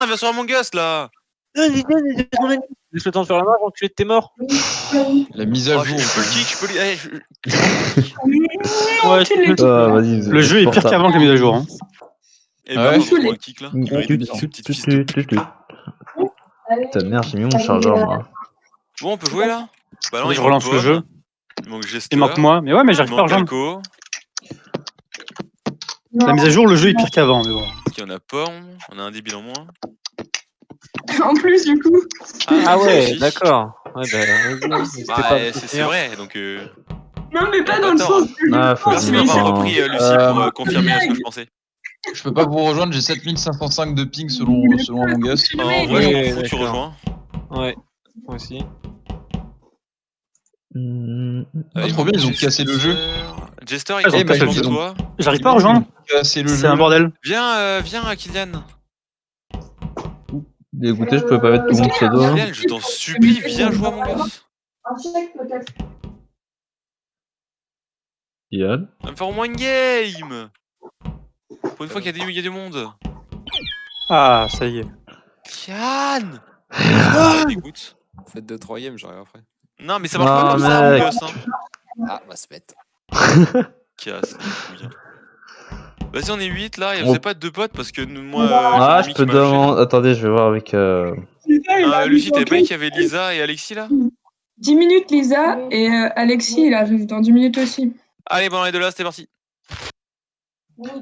viens sur Among Us là. Laisse le temps de faire la marche avant que tu étais mort. La mise à Oh, jour. je peux le kick, je peux le. Ouais, Vas-y. Le jeu est pire qu'avant que la mise à jour. Hein. Et Ouais. bah, on le kick là. Il mérite de kick ce petit fils de pute. Putain, merde, j'ai mis mon chargeur, moi. Bon, on peut jouer là. Bah non, Je relance le jeu. Il manque Jester. Il manque moi. Mais ouais, mais j'arrive pas à rejoindre. Alco. La mise à jour, le jeu est pire qu'avant. Mais bon. Il y en a pas, on a un débile en moins. En plus, du coup. Ah ouais, si. d'accord. Ouais, bah, C'est vrai, donc. Non, mais pas T'as dans le pas sens. Ah, faut Merci dire, d'avoir enfin, repris Lucie pour confirmer ce que je pensais. Je peux pas vous rejoindre, j'ai 7505 de ping selon Among Us. En vrai, Ouais, j'en fous, tu d'accord. rejoins. Ouais, moi aussi. Ah, trop bien, ils ont cassé le jeu. Jester, Ils ont il cassé est le jeu. de toi. J'arrive pas à rejoindre. Cassé le C'est jeu. un bordel. Viens, Kylian. Écoutez, je peux pas mettre tout mon pseudo. hein. Kylian, je t'en supplie, viens jouer à Among Us. Yann. Va me faire au moins une game. Pour une fois qu'il y a du monde. Ah, ça y est. Kylian. Ah, écoute. Faites 2 3ème, j'arrive après. Non, mais ça marche pas comme ça, mec. Among Us. Hein. Ah, va se mettre. Casse les couilles. Vas-y, on est 8 là, et On- vous avez pas de 2 potes parce que moi. Ah, j'ai je un ami peux qui m'a lâché, là. demander. Attendez, je vais voir avec. Lucie, t'avais pas dit qu'il y avait Lisa et Alexis là? 10 minutes, Lisa, et Alexis, il arrive dans 10 minutes aussi. Allez, bon, on est de là, c'était parti.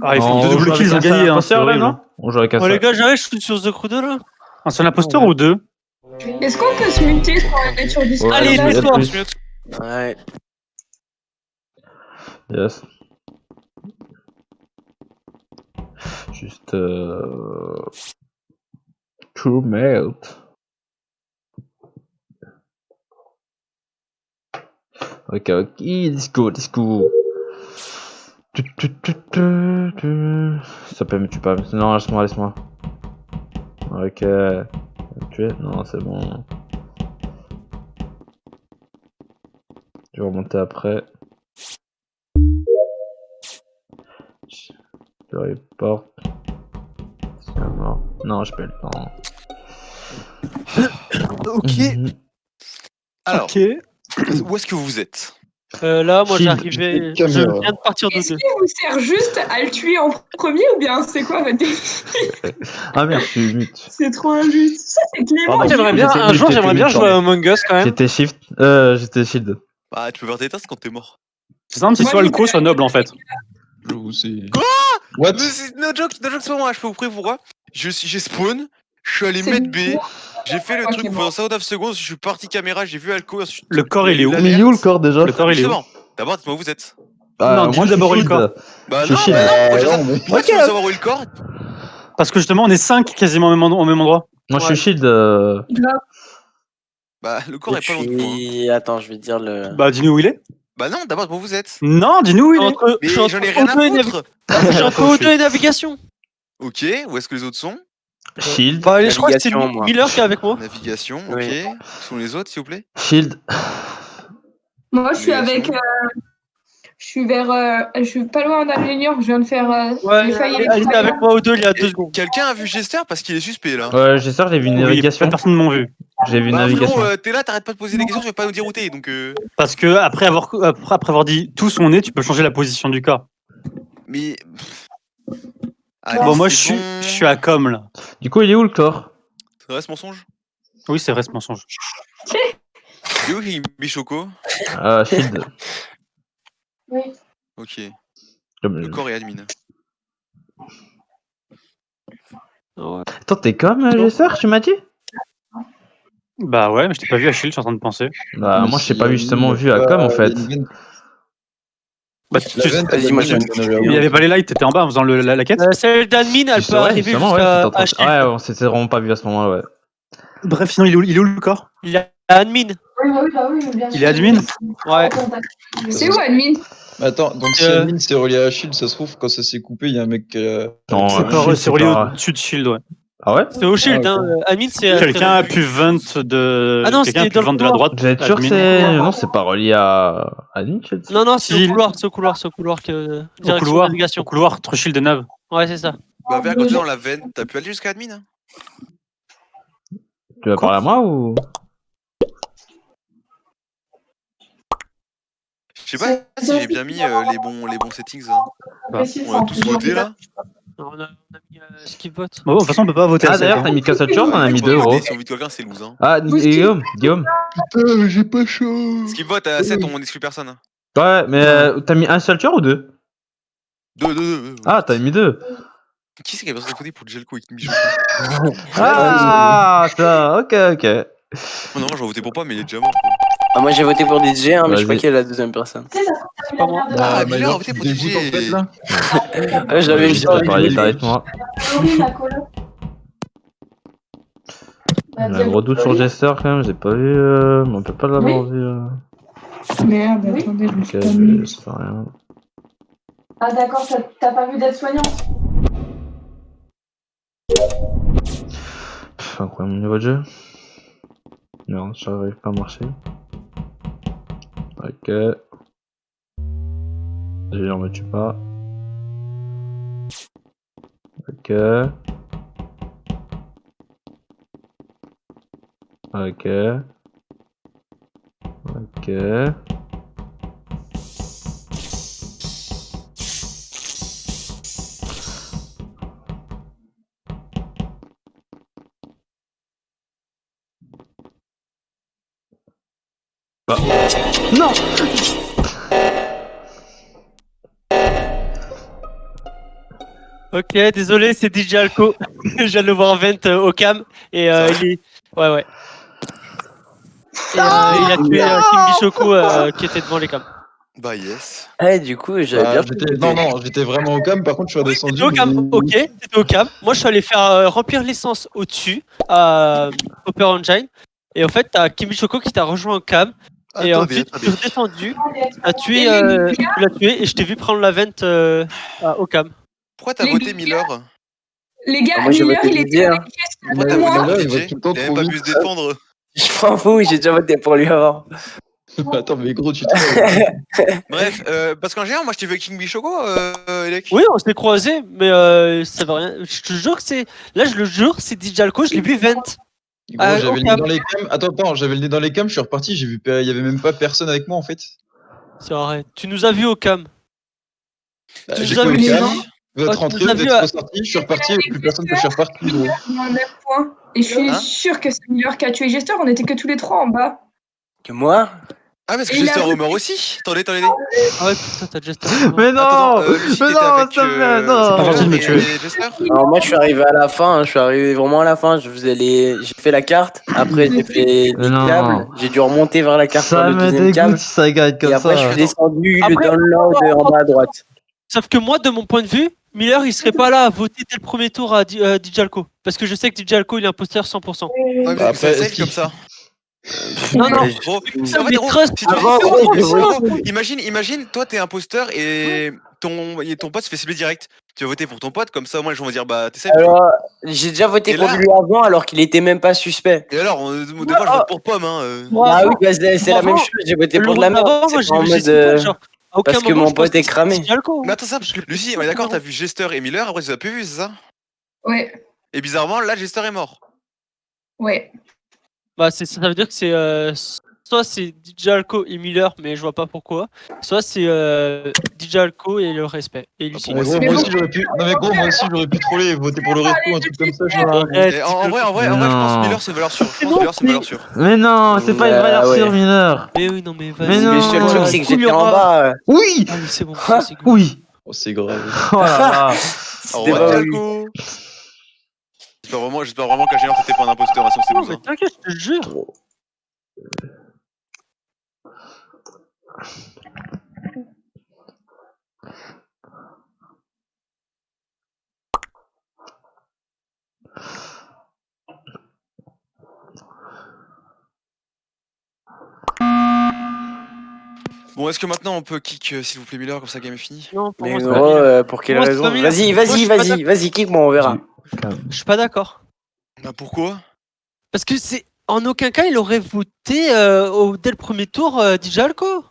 Ah, ils font On deux double joue kills, ils ont avec un gagné. seul Hein, c'est imposteur, là, horrible. non On joue avec un Oh les seul. gars, j'arrive, je suis sur The Crew 2 là. Un seul imposteur ou deux? Est-ce qu'on peut se muter pour aller sur Discord? Allez, Ouais, mets-toi. plus. Ouais. Yes. Juste. True melt. Ok, disco. Ça peut me tuer pas. Non, laisse-moi. Ok. Tuer? Non, c'est bon. Je vais remonter après. Je report. C'est mort. Non, j'ai pas eu le temps. Ok. Alors, Ok. où est-ce que vous êtes? Là, moi Shield. j'arrivais. Je viens de partir de Est-ce 2. qu'il vous sert juste à le tuer en premier ou bien c'est quoi votre délire? Ah merde, je suis mute. C'est trop injuste. Ça, c'est Clément. Pardon. J'aimerais bien, J'étais un jour, mute, j'aimerais bien j'étais jouer à mute, Among Us quand même. J'étais shield. Bah, tu peux faire tes tasks quand t'es mort. C'est simple, c'est Moi, soit je Alco, soit Noble en fait. C'est. Quoi What? Mais c'est no joke, c'est pas moi, je peux vous prouver pourquoi. J'ai spawn, je suis allé mettre B, j'ai fait le Ok, truc bon. pendant 50 secondes, je suis parti caméra, j'ai vu Alco, ensuite. Le corps, il est où? La Mais il est où le corps déjà? Le corps, il est où? Justement, d'abord, dites-moi où vous êtes. Non, Moi dis-nous je suis d'abord le shield. corps. Bah Je non, suis bah shield. non, pourquoi j'ai ça? mais- Pourquoi tu veux savoir où est le corps? Parce que justement, on est 5 quasiment au même endroit. Moi je suis shield. Bah, le corps Et est pas loin de moi. puis, attends, je vais dire le. Bah, dis-nous où il est. Bah non, d'abord, où vous êtes. Non, dis-nous où il est. Mais Je suis j'en ai rien à foutre. Je suis entre auto et navigation. Ok, où est-ce que les autres sont? Shield. Bah, allez, je crois que c'est Navigation, moi. Miller qui est avec moi. Navigation, ok. Oui. Où sont les autres, s'il vous plaît? Shield. Moi, je suis Navigation. avec. Je suis vers. Je suis pas loin d'Améliore. Je viens de faire. Ouais, j'ai failli elle était avec moi au 2 il y a 2 Et secondes. quelqu'un a vu Jester parce qu'il est suspect là. Ouais, j'ai ça, j'ai vu une Oui, navigation. personne ne m'a vu. J'ai vu une Bah navigation. frérot, t'es là, t'arrêtes pas de poser des questions, tu vas pas nous dire où t'es, donc Parce que après avoir dit tout son nez, tu peux changer la position du corps. Mais... Allez, Bon, moi, c'est je suis à com là. Du coup, il est où le corps? Ça reste mensonge. Oui, c'est vrai ce mensonge. Il est où Bichoco? Shield. Oui. Ok. Le corps est admin. Attends, t'es comme Jester, tu m'as dit? Bah ouais, mais je t'ai pas vu à Shield, je suis en train de penser. Bah, moi, je t'ai pas vu justement vu à com en fait. Bah, Vas-y, moi, je il y avait pas les lights, t'étais en bas en faisant la quête. Celle d'admin, elle C'est peut vrai, arriver justement, ouais, jusqu'à t'étais en train de- Achille. Ouais, on s'était vraiment pas vu à ce moment-là, ouais. Bref, sinon, il est où le corps? Il est admin. Il est admin? Ouais. C'est où, admin? Attends, donc si Euh, admin c'est relié à Shield, ça se trouve, quand ça s'est coupé, il y a un mec. Non, C'est relié pas- au-dessus de Shield, ouais. Ah ouais? C'est au shield, Ah, hein. Admin, c'est. Quelqu'un a pu vent de. Ah non, quelqu'un a c'était pu dans le vent de la couloir. droite. Vous êtes sûr que admin. c'est. Non, c'est pas relié à Nietzsche? Non, non, c'est Si. au couloir, c'est au couloir que. Au Direction couloir, navigation. au couloir entre Shield et Nav. Ouais, c'est ça. Bah, vers quand t'es dans la veine, t'as pu aller jusqu'à admin hein? Tu vas parler à moi ou? Je sais pas si j'ai bien mis les bons settings. Hein. On a tous voté là. On a mis skip vote. Bon, de toute façon, on peut pas voter à Ah, 7. d'ailleurs, t'as mis qu'un seul tueur, t'en as mis deux, gros. Si on vite quelqu'un, c'est loose. Hein. Ah, Guillaume. Putain, mais j'ai pas chaud. Skip vote à 7, on exclut personne. Ouais, mais t'as mis un seul tueur ou deux? Deux. Ah, t'as mis deux. Qui c'est qui a besoin de voter pour Jelko avec Michou? Ah, ça, ok. Non, moi j'ai voté pour pas, mais il est déjà mort. Ah, moi j'ai voté pour DJ, hein, mais je sais pas Vas-y. qui est la deuxième personne. C'est pas moi. Ah, mais Miller a alors, voté tu pour dégoûtes, DJ. en fait, là. Ah, je l'avais mis Vas-y, sur t'as parlé avec moi. Il y a un gros doute sur Jester quand même, j'ai pas vu. Mais on peut pas l'avoir vu. Merde, attendez, je me Ok, suis pas mis. je sais rien. Ah d'accord, t'as pas vu d'aide-soignante? Incroyable niveau de jeu. Non, ça arrive pas à marcher. Ok. Déjà, on me tue pas. Ok. Ok. Non! Ok, désolé, c'est DJ Alco. Je viens de le voir en vent au cam. Et il est. Ouais. Et il a tué Kim Bichoko qui était devant les cams. Bah yes. Eh, du coup, j'avais Bah, bien non, j'étais vraiment au cam, par contre, je suis redescendu. T'étais au cam, mais- ok, t'étais au cam. Moi, je suis allé faire remplir l'essence au-dessus, à Upper Engine. Et en fait, t'as Kim Bichoko qui t'a rejoint au cam. Et ensuite, tu es redescendu, t'as tué, tu l'as tué, et je t'ai vu prendre la vente au cam. Pourquoi t'as Les voté gars, Miller? Les gars, Ah, moi, j'ai Miller, voté il DJ, était hein. avec Jester. Pourquoi t'as Ouais, voté Miller, pour il vote DJ? tout le temps Il avait trop pas vite. pu se défendre. Je m'en fous, j'ai déjà voté pour lui avant. Attends, mais gros, tu te Bref, parce qu'en général, moi je t'ai vu avec King Bichoko, Elec. Oui, on s'est croisés, mais ça veut rien. Je te jure que c'est. Là, je le jure, c'est DJ Alco, je l'ai vu vent. Gros, j'avais au le cam. nez dans les cams. Attends, j'avais le nez dans les cams, je suis reparti, j'ai vu, il y avait même pas personne avec moi en fait. C'est vrai. Tu nous as vu au cam. Bah, Tu j'ai nous as quoi vu, au cam, non vous êtes Oh, tu rentré, nous as vous vu êtes à- ressorti, je suis reparti, il y avait plus personne que je suis reparti, gros. On a un point. Et je suis Hein sûre que c'est Miller qui a tué Jester, on était que tous les trois en bas. Que moi? Ah, parce que Et il Jester a est voté- mort aussi. Attendez. Ah ouais, putain, t'as déjà Mais non! Attends, Lucie, Mais t'étais non, avec ça me fait- non. C'est pas gentil de me tuer. Jester. Alors, moi, je suis arrivé à la fin, hein, je suis arrivé vraiment à la fin. J'ai fait la carte, après, j'ai fait les Non. câbles, j'ai dû remonter vers la carte sur Ça le me deuxième câble. dégoûte si ça gagne Et comme après, je ça. suis descendu Après, le download en bas à droite. Sauf que moi, de mon point de vue, Miller, il serait pas là à voter dès le premier tour à DJ Alco. Parce que je sais que DJ Alco, il est imposteur 100%. Ouais, mais Bah, c'est après, safe comme ça. Non, non. Gros, Ça en fait, me gros, trust. si tu Avant, gros, ouais, gros, je gros, vois. imagine, toi t'es imposteur et ton pote se fait cibler direct. Tu vas voter pour ton pote, comme ça, moi, les gens vont dire, bah, t'es safe. Alors, j'ai déjà voté Et contre là- lui avant, alors qu'il était même pas suspect. Et alors, des fois, je vote pour Pomme, hein. Moi, Ah oui, avant, bah, c'est la avant, même chose, j'ai voté le pour de la round merde. d'avant, moi, C'est pas en j'ai mode, skip, genre. À aucun parce que moment, mon je pense pote est c'était cramé. DJ Alco. Mais attends, ça, Lucie, on est d'accord, t'as vu Jester et Miller, après tu les as plus vus, c'est ça? Ouais, Et bizarrement, là, Jester est mort. ouais. Bah, ça veut dire que c'est soit c'est DJ Alco et Miller, mais je vois pas pourquoi. Soit c'est DJ Alco et le respect. Et Lucie. Mais gros, Mais moi bon. aussi j'aurais pu. Non mais gros, moi aussi j'aurais pu troller et voter pour le resto, un truc comme ça, je sais pas. Arrête, Et en vrai, je pense Non. que Miller, c'est une valeur sûre. Je pense Non, que Miller, c'est une valeur sûre. Mais non, c'est pas une valeur Ouais. sûre, mineur. Mais oui, non, mais vas-y. Mais non. Mais le seul truc, c'est que j'étais en bas. Oui! Ah oui, c'est bon. Ah, c'est good. Oui! Oh, c'est grave. Oh là là! Au C'était revoir, pas Jalco. J'espère vraiment qu'Ingénieur t'étais pas un imposteur à son Non, c'est mais t'inquiète, je te jure. Bon, est-ce que maintenant on peut kick, s'il vous plaît, Miller, comme ça, game est fini? Non, pour Mais moi, c'est gros, pas Miller. pour quelle Moi, c'est raison? pas Miller. Vas-y, Moi, je suis pas vas-y, kick-moi, on verra. Je suis pas d'accord. Bah, pourquoi? Parce que c'est en aucun cas il aurait voté dès le premier tour DJ Alco.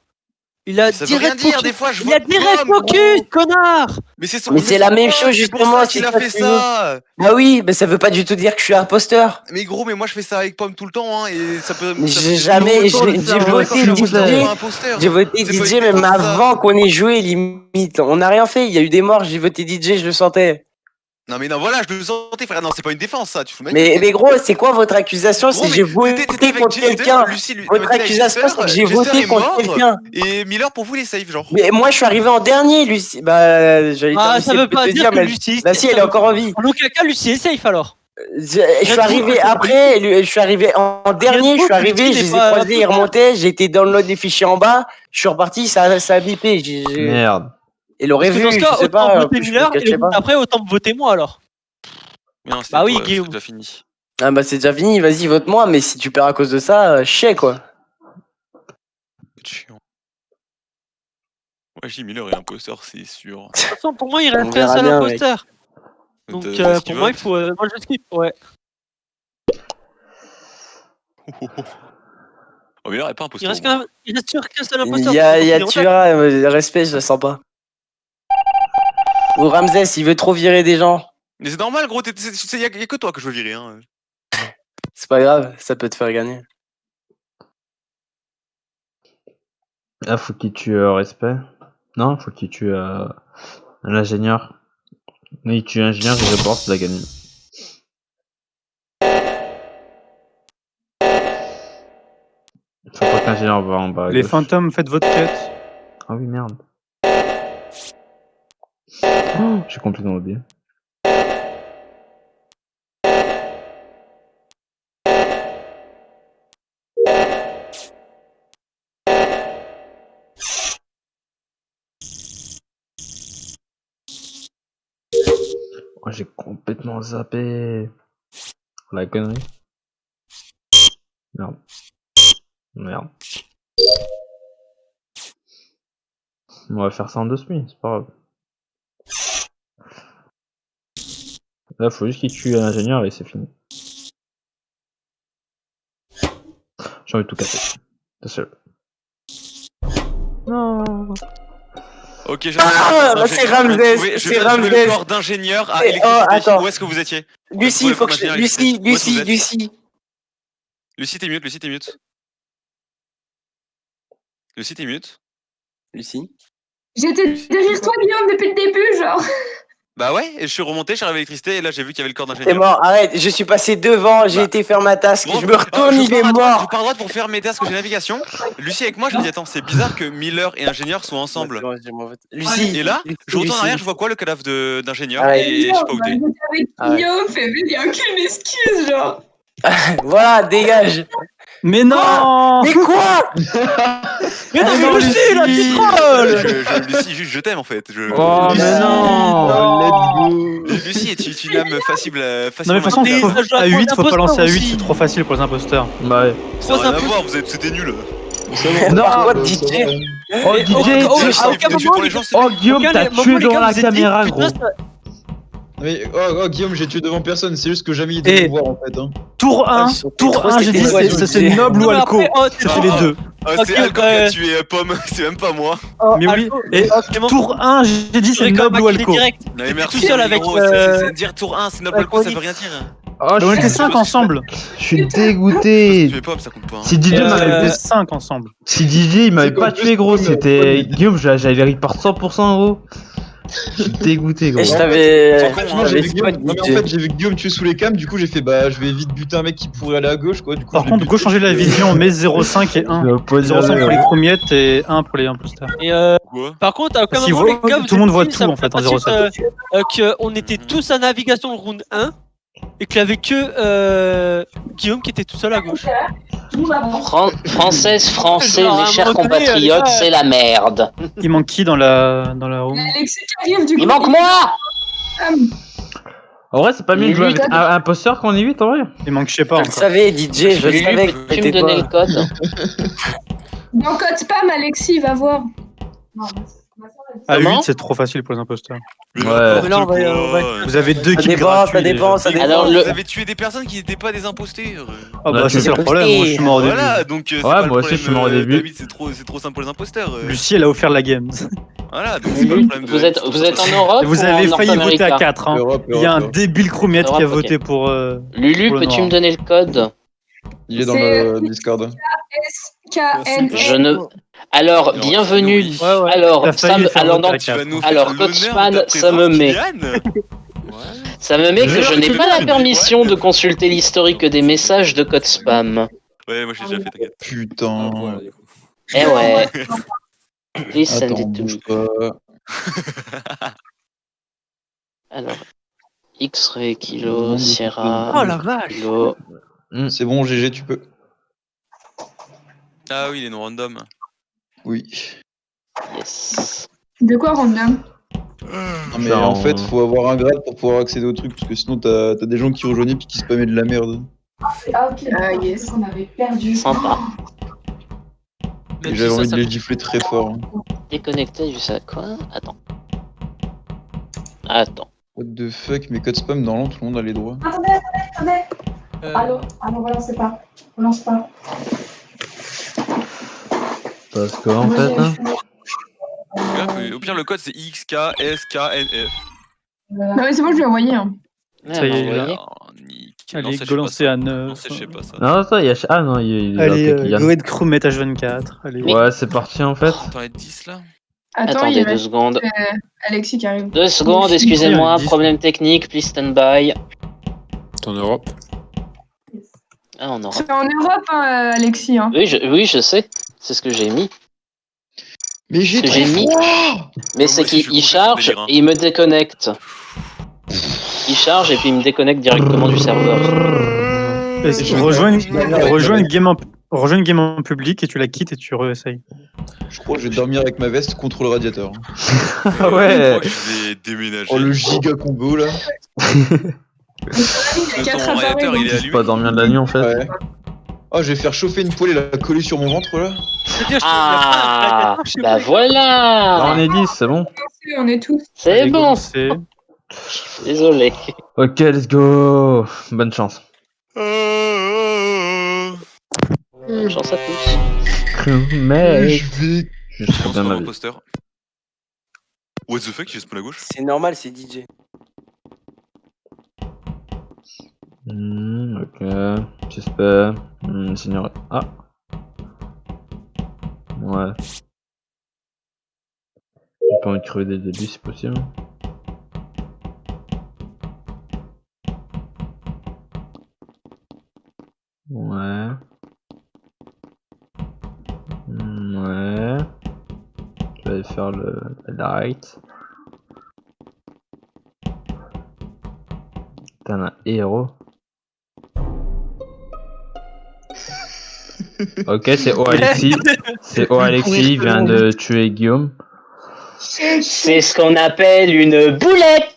Il a Ça veut rien direct dire, focus. des fois je Il a vote direct Pomme, focus, gros. connard. Mais c'est son. Mais c'est la même chose, c'est pour justement, ça qu'il c'est a ça fait que tu ça. Bah oui, mais ça veut pas du tout dire que je suis imposteur. Mais gros, mais moi je fais ça avec Pomme tout le temps, hein, et ça peut. Mais ça j'ai peut- jamais, J'ai j'ai voté voté DJ. imposteur. J'ai voté C'est pas DJ une même défense, ça. avant qu'on ait joué, limite. On n'a rien fait, il y a eu des morts, j'ai voté DJ, je le sentais. Non mais non, voilà, je le sentais, frère. Non, c'est pas une défense, ça. Tu fous le mec. Mais gros, c'est quoi votre accusation? Gros, C'est mais j'ai voté t'étais avec contre Jester, quelqu'un. Lucie, Votre t'étais avec accusation, Jester, c'est que j'ai Jester voté est contre mort, quelqu'un. Et Miller, pour vous, il est safe, genre. Mais moi, je suis arrivé en dernier, Lucie. Bah, j'allais dire, Ah, Lucie, ça elle veut peut pas te dire que mais Lucie. bah si, elle est encore en vie. En aucun cas, Lucie est safe alors. Je suis arrivé après, je suis arrivé en dernier, je suis arrivé, je les ai croisés, ils remontaient, j'ai été download des fichiers en bas, je suis reparti, ça a bipé. Merde. Il aurait Parce que vu, dans ce je cas, sais autant pas. voter je me Miller et cachais le pas. après, autant voter moi alors. Non, c'était Bah oui, toi, Guillaume. c'est déjà fini. Ah bah c'est déjà fini, vas-y, vote-moi, mais si tu perds à cause de ça, chier quoi. C'est chiant. Ouais, j'ai Miller est imposteur, c'est sûr. De toute façon, pour moi, il On reste qu'un verra seul bien, imposteur. Donc pour moi, il faut. Moi, je skip, ouais. Oh, Miller est pas imposteur. Il reste sûr qu'un seul imposteur. Il y a Tuera, respect, je le sens pas. Ou Ramsès, il veut trop virer des gens. Mais c'est normal, gros, y a que toi que je veux virer. Hein. C'est pas grave, ça peut te faire gagner. Ah, faut qu'il tue respect. Non, faut qu'il tue l'ingénieur. Non, il tue l'ingénieur, il reporte, il a gagné. Faut pas que l'ingénieur va en bas. à Les gauche. fantômes, faites votre quête. Ah oui, merde. Oh, j'ai complètement oublié. Oh, j'ai complètement zappé. La connerie. Merde. Merde. On va faire ça en 2 semaines, c'est pas grave. Là, faut juste qu'il tue l'ingénieur et c'est fini. J'ai envie de tout casser. C'est seul. Non. Ok, j'ai c'est Ramsès, c'est Ramsès. le corps d'ingénieur à Oh, électricité. attends. Où est-ce que vous étiez? Lucie, il faut que je... Lucie. Lucie, t'es mute, Lucie, t'es mute. Lucie, t'es mute. Lucie. J'étais derrière toi, Guillaume, depuis le début, genre. Bah ouais, et je suis remonté, j'ai arrivé à l'électricité et là j'ai vu qu'il y avait le corps T'es d'ingénieur. mort, arrête, je suis passé devant, j'ai Bah. été faire ma task, Bon, je me retourne, il est Je mort. pars à droite pour faire mes tasks de navigation. Lucie avec moi, je me dis attends, c'est bizarre que Miller et ingénieur soient ensemble. Lucie. Et là, je retourne en arrière, Lucie. je vois quoi, le cadavre d'ingénieur Ah ouais. et je sais pas où t'es. J'étais avec Ah ouais. Guillaume, mais il n'y a aucune excuse, genre. Voilà, dégage. Mais non. Mais quoi? Mais non, mais non, Lucie, là, tu Lucie. trolls. Lucie, juste je t'aime en fait. Oh, mais non. Let's go. Lucie, tu es une âme facilement. Non, mais de toute façon, Mais faut- ça joue à à 8, faut pas imposteurs lancer à 8, aussi. c'est trop facile pour les imposteurs. Bah ouais. Ça n'a rien à voir, c'était nul. Non. Par contre, DJ. Oh, Et DJ, au- J'ai à envie aucun de tuer moment, pour les gens, c'est oh, Guillaume, aucun t'as moment, tué les devant gars, la vous êtes dit, caméra, putain, gros. ça- Mais Guillaume, j'ai tué devant personne, c'est juste que jamais il Et- devait me voir en fait. Hein. Tour 1, ils sont tour trop 1, j'ai dit c'était ça c'est DJ. Noble ou Non, mais Alco. après, oh, t'es C'est les deux. Ah, c'est Ok, Alco qui a tué Pomme, c'est même pas moi. oh, Mais oui, Alco, et oh, Clément, tour 1, j'ai dit c'est j'aurais quand Noble même ou acculé Alco. direct. Non, mais T'es merci, tout seul mais avec, gros, c'est dire tour 1, c'est Noble Alco, ça veut rien dire. Oh, On je était suis 5 ensemble. je suis dégoûté. Tu es Pomme, ça compte pas. hein. Si DJ On m'avait était 5 ensemble. Si DJ il m'avait C'est pas qu'en tué, gros, plus, c'était Pomme, Guillaume, j'allais repart 100%, gros. Je suis dégoûté, gros. Et je t'avais. Sans con, Franchement, hein, j'ai vu je Guillaume. t'avais Non, mais en fait, j'ai vu Guillaume tuer sous les cams, du coup, j'ai fait bah, je vais vite buter un mec qui pourrait aller à gauche, quoi. Du coup, Par je l'ai contre, buté. go changer la vision, on met 0,5 et 1. 0,5 pour les chromettes et 1 pour les imposteurs. Et Quoi par contre, à aucun Parce qu'il moment, les voit- gars, tout le monde voit tout, ça me en fait, en fait penser, 0,7. qu'on était tous à navigation le round 1 et qu'il y avait que Guillaume qui était tout seul à gauche. Française, français, Genre, à mes un chers moment donné, compatriotes, les gars, c'est la merde. Il manque qui dans la room? Alexis qui arrive, du coup. Il manque moi. En vrai, c'est pas mieux de jouer avec un imposteur quand on est 8, en vrai. Il manque je sais pas Je le encore. savais, DJ, je le savais que Tu me c'était donnais le toi. code. Dans code spam, Alexis, va voir. À Comment 8, c'est trop facile pour les imposteurs. Mais Ouais. n'importe Mais là, on va- quoi. on va- Vous avez 2 Ça kills dépend, gratuits. ça dépend, déjà. ça dépend. Alors, Vous le- avez tué des personnes qui n'étaient pas des imposteurs. Ah bah Là, ça tu c'est le peux problème, moi je suis mort au début. Voilà, donc c'est Ouais, pas le moi aussi, je suis mort au problème, début. David, c'est trop simple pour les imposteurs. Lucie elle a offert la game. Voilà, donc c'est pas le Luc, problème de vous êtes en Europe Vous ou en avez North failli voter à America 4. Hein. Europe, Il y a un Europe. débile crewmate qui a Europe, ok. voté pour. Lulu, Pour le peux-tu noir. me donner le code? Il est dans C'est- le Discord. SKN. Je ne. Alors, Alors, bienvenue. oui. Ouais, ouais. Alors, T'as ça failli me... faire alors, voter dans- à Tu vas 4. nous faire Alors, l'honneur Coachman, de ta ça me présence, met. Kylian. ça me met que je n'ai Je- pas la je- permission ouais. de consulter l'historique des messages de code spam. Ouais, moi j'ai déjà fait, t'inquiète. Putain. Eh ouais. Please send Attends, it to me. bouge pas. Alors, X-ray, kilo, Sierra, Oh la vache. kilo. C'est bon, GG, tu peux. Ah oui, les noms random. Oui. Yes. De quoi random? Non, mais Genre, en fait, faut avoir un grade pour pouvoir accéder au truc, parce que sinon, t'as des gens qui rejoignaient puis qui spammaient de la merde. Ah ok. Ah yes. On avait perdu. Sympa. Et j'avais envie de les gifler très fort. hein. Déconnecté du sac. Quoi? Attends. What the fuck, mais code spam, dans l'an, tout le monde a les droits. Attendez. Allô, relancez pas. Relance pas. Parce que en fait, hein, Au pire, le code c'est XKSKNF. Non mais c'est bon, je lui ai envoyé. Hein. Ça y est, vous là. voyez. Allez, go lancer à 9. Non, je sais pas ça. non, ça, il y a. Ah non, il a Allez, appelé Kylian. go ahead crewmate H24. Allez. Ouais, c'est parti en fait. Attends, les 10 là. Attends, Attendez il 2 reste secondes. Alexis qui arrive. 2 secondes, Il excusez-moi, dit- problème technique, please stand by. En Europe. Ah, on aura. C'est en Europe, hein, Alexis. Hein. Oui, je sais. C'est ce que j'ai mis. Mais j'ai Ce que trop j'ai mis. froid. Mais moi c'est aussi, je qu'il suis charge complètement délire, hein. et il me déconnecte. Il charge et puis il me déconnecte directement du serveur. Rejoins une game en public et tu la quittes et tu réessayes. Je crois que je vais dormir avec ma veste contre le radiateur. Ah ouais. Je vais déménager. Oh, le giga combo là. Il y a 4 Ton radiateur il est C'est allumé. pas dormir de la nuit en fait. Ouais. Oh, je vais faire chauffer une poêle et la coller sur mon ventre là. Ah, bah Là, voilà. on est 10, c'est bon. On est tous. C'est Allez, go bon. lancer. Désolé. Ok, let's go. Bonne chance. Bonne chance à tous. Mais Je vais. je suis On bien ma vie. imposteur. What the fuck, j'ai spawn à gauche. C'est normal, c'est DJ. Ok, j'espère. Seigneur. Ah. Ouais. J'ai pas envie de crever dès le début, c'est possible. Ouais. Ouais. Je vais aller faire le light. T'as un héros. Ok, c'est O Alexis. C'est O Alexis, il vient de tuer Guillaume. C'est ce qu'on appelle une boulette.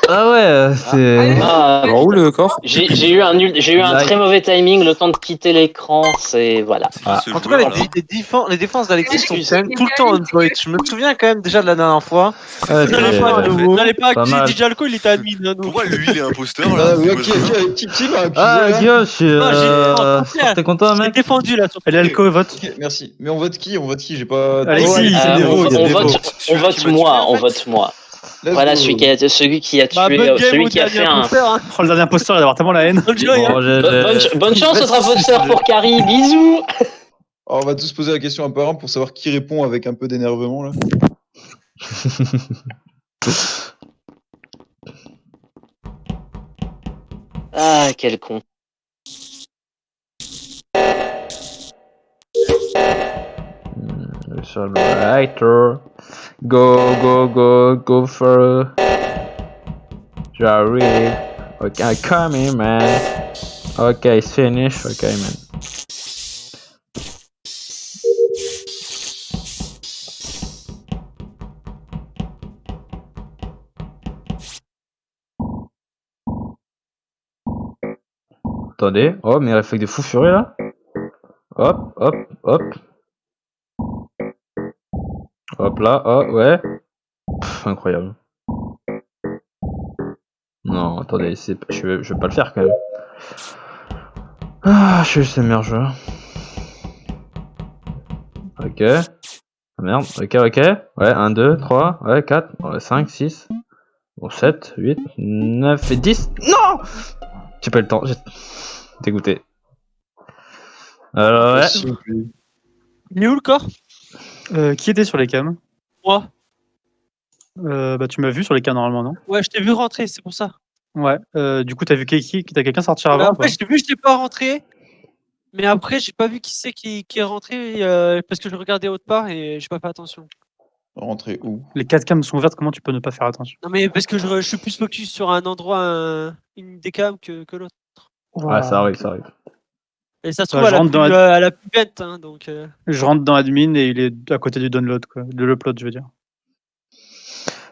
Ah ouais, c'est. Ah, Où le corps? j'ai eu un Like. très mauvais timing, le temps de quitter l'écran, c'est voilà. Ah. Ce En tout cas, joueur, là. les défenses d'Alexis sont Excuse. quand même tout le temps on point. Je me souviens quand même déjà de la dernière fois. Ouais, N'allez c'est- pas, N'allez pas Pas accuser mal. DJ Alco, il était admin. Hein, donc. Pourquoi lui il est imposteur là Ah, mais ok, ok, petit team. Ah, Guillaume, je suis. Non, j'ai- T'es content, J'ai mec? défendu là. Allez, Alco, vote. Merci. Mais on vote qui? J'ai pas. Alexis, Oh, c'est des votes, il y a des on vote moi, on vote moi. let's Voilà, go. celui qui a Bah, tué, bonne game celui au qui a dernier fait un. imposteur, hein. Oh, le dernier imposteur, il va avoir tellement la haine. Enjoy, hein. Bon, Bonne chance, notre imposteur pour Carrie, bisous. Alors, on va tous poser la question un par un pour savoir qui répond avec un peu d'énervement là. Ah, quel con. Sur le lighter. Go for. J'arrive. Okay, come here, man. Okay, it's finished. Okay, man. Attendez. Oh, mais il fait des fous furieux là. Hop. Hop là, oh, ouais. Incroyable. Non, attendez, je vais pas le faire quand même. Ah, je suis juste le meilleur joueur. Ok. Ah, merde, ok. Ouais, 1, 2, 3, ouais, 4, ouais, 5, 6, bon, 7, 8, 9 et 10. Non! J'ai pas eu le temps, j'ai dégoûté. Alors, ouais. Il est où le corps? Qui était sur les cams? Moi. Bah, tu m'as vu sur les cams normalement, non? Ouais, je t'ai vu rentrer, c'est pour ça. Ouais. Du coup, t'as vu t'as quelqu'un sortir avant? Après, je t'ai vu, je t'ai pas rentré. Mais après, j'ai pas vu qui c'est qui est rentré parce que je regardais autre part et j'ai pas fait attention. Rentrer où? Les 4 cams sont ouvertes, comment tu peux ne pas faire attention? Non, mais parce que je suis plus focus sur un endroit, une des cams que l'autre. Ouais, ça arrive, ça arrive. Et ça se Bah, trouve, je rentre dans à la plus bête, hein, donc. Je rentre dans admin et il est à côté du download, quoi. De l'upload, je veux dire.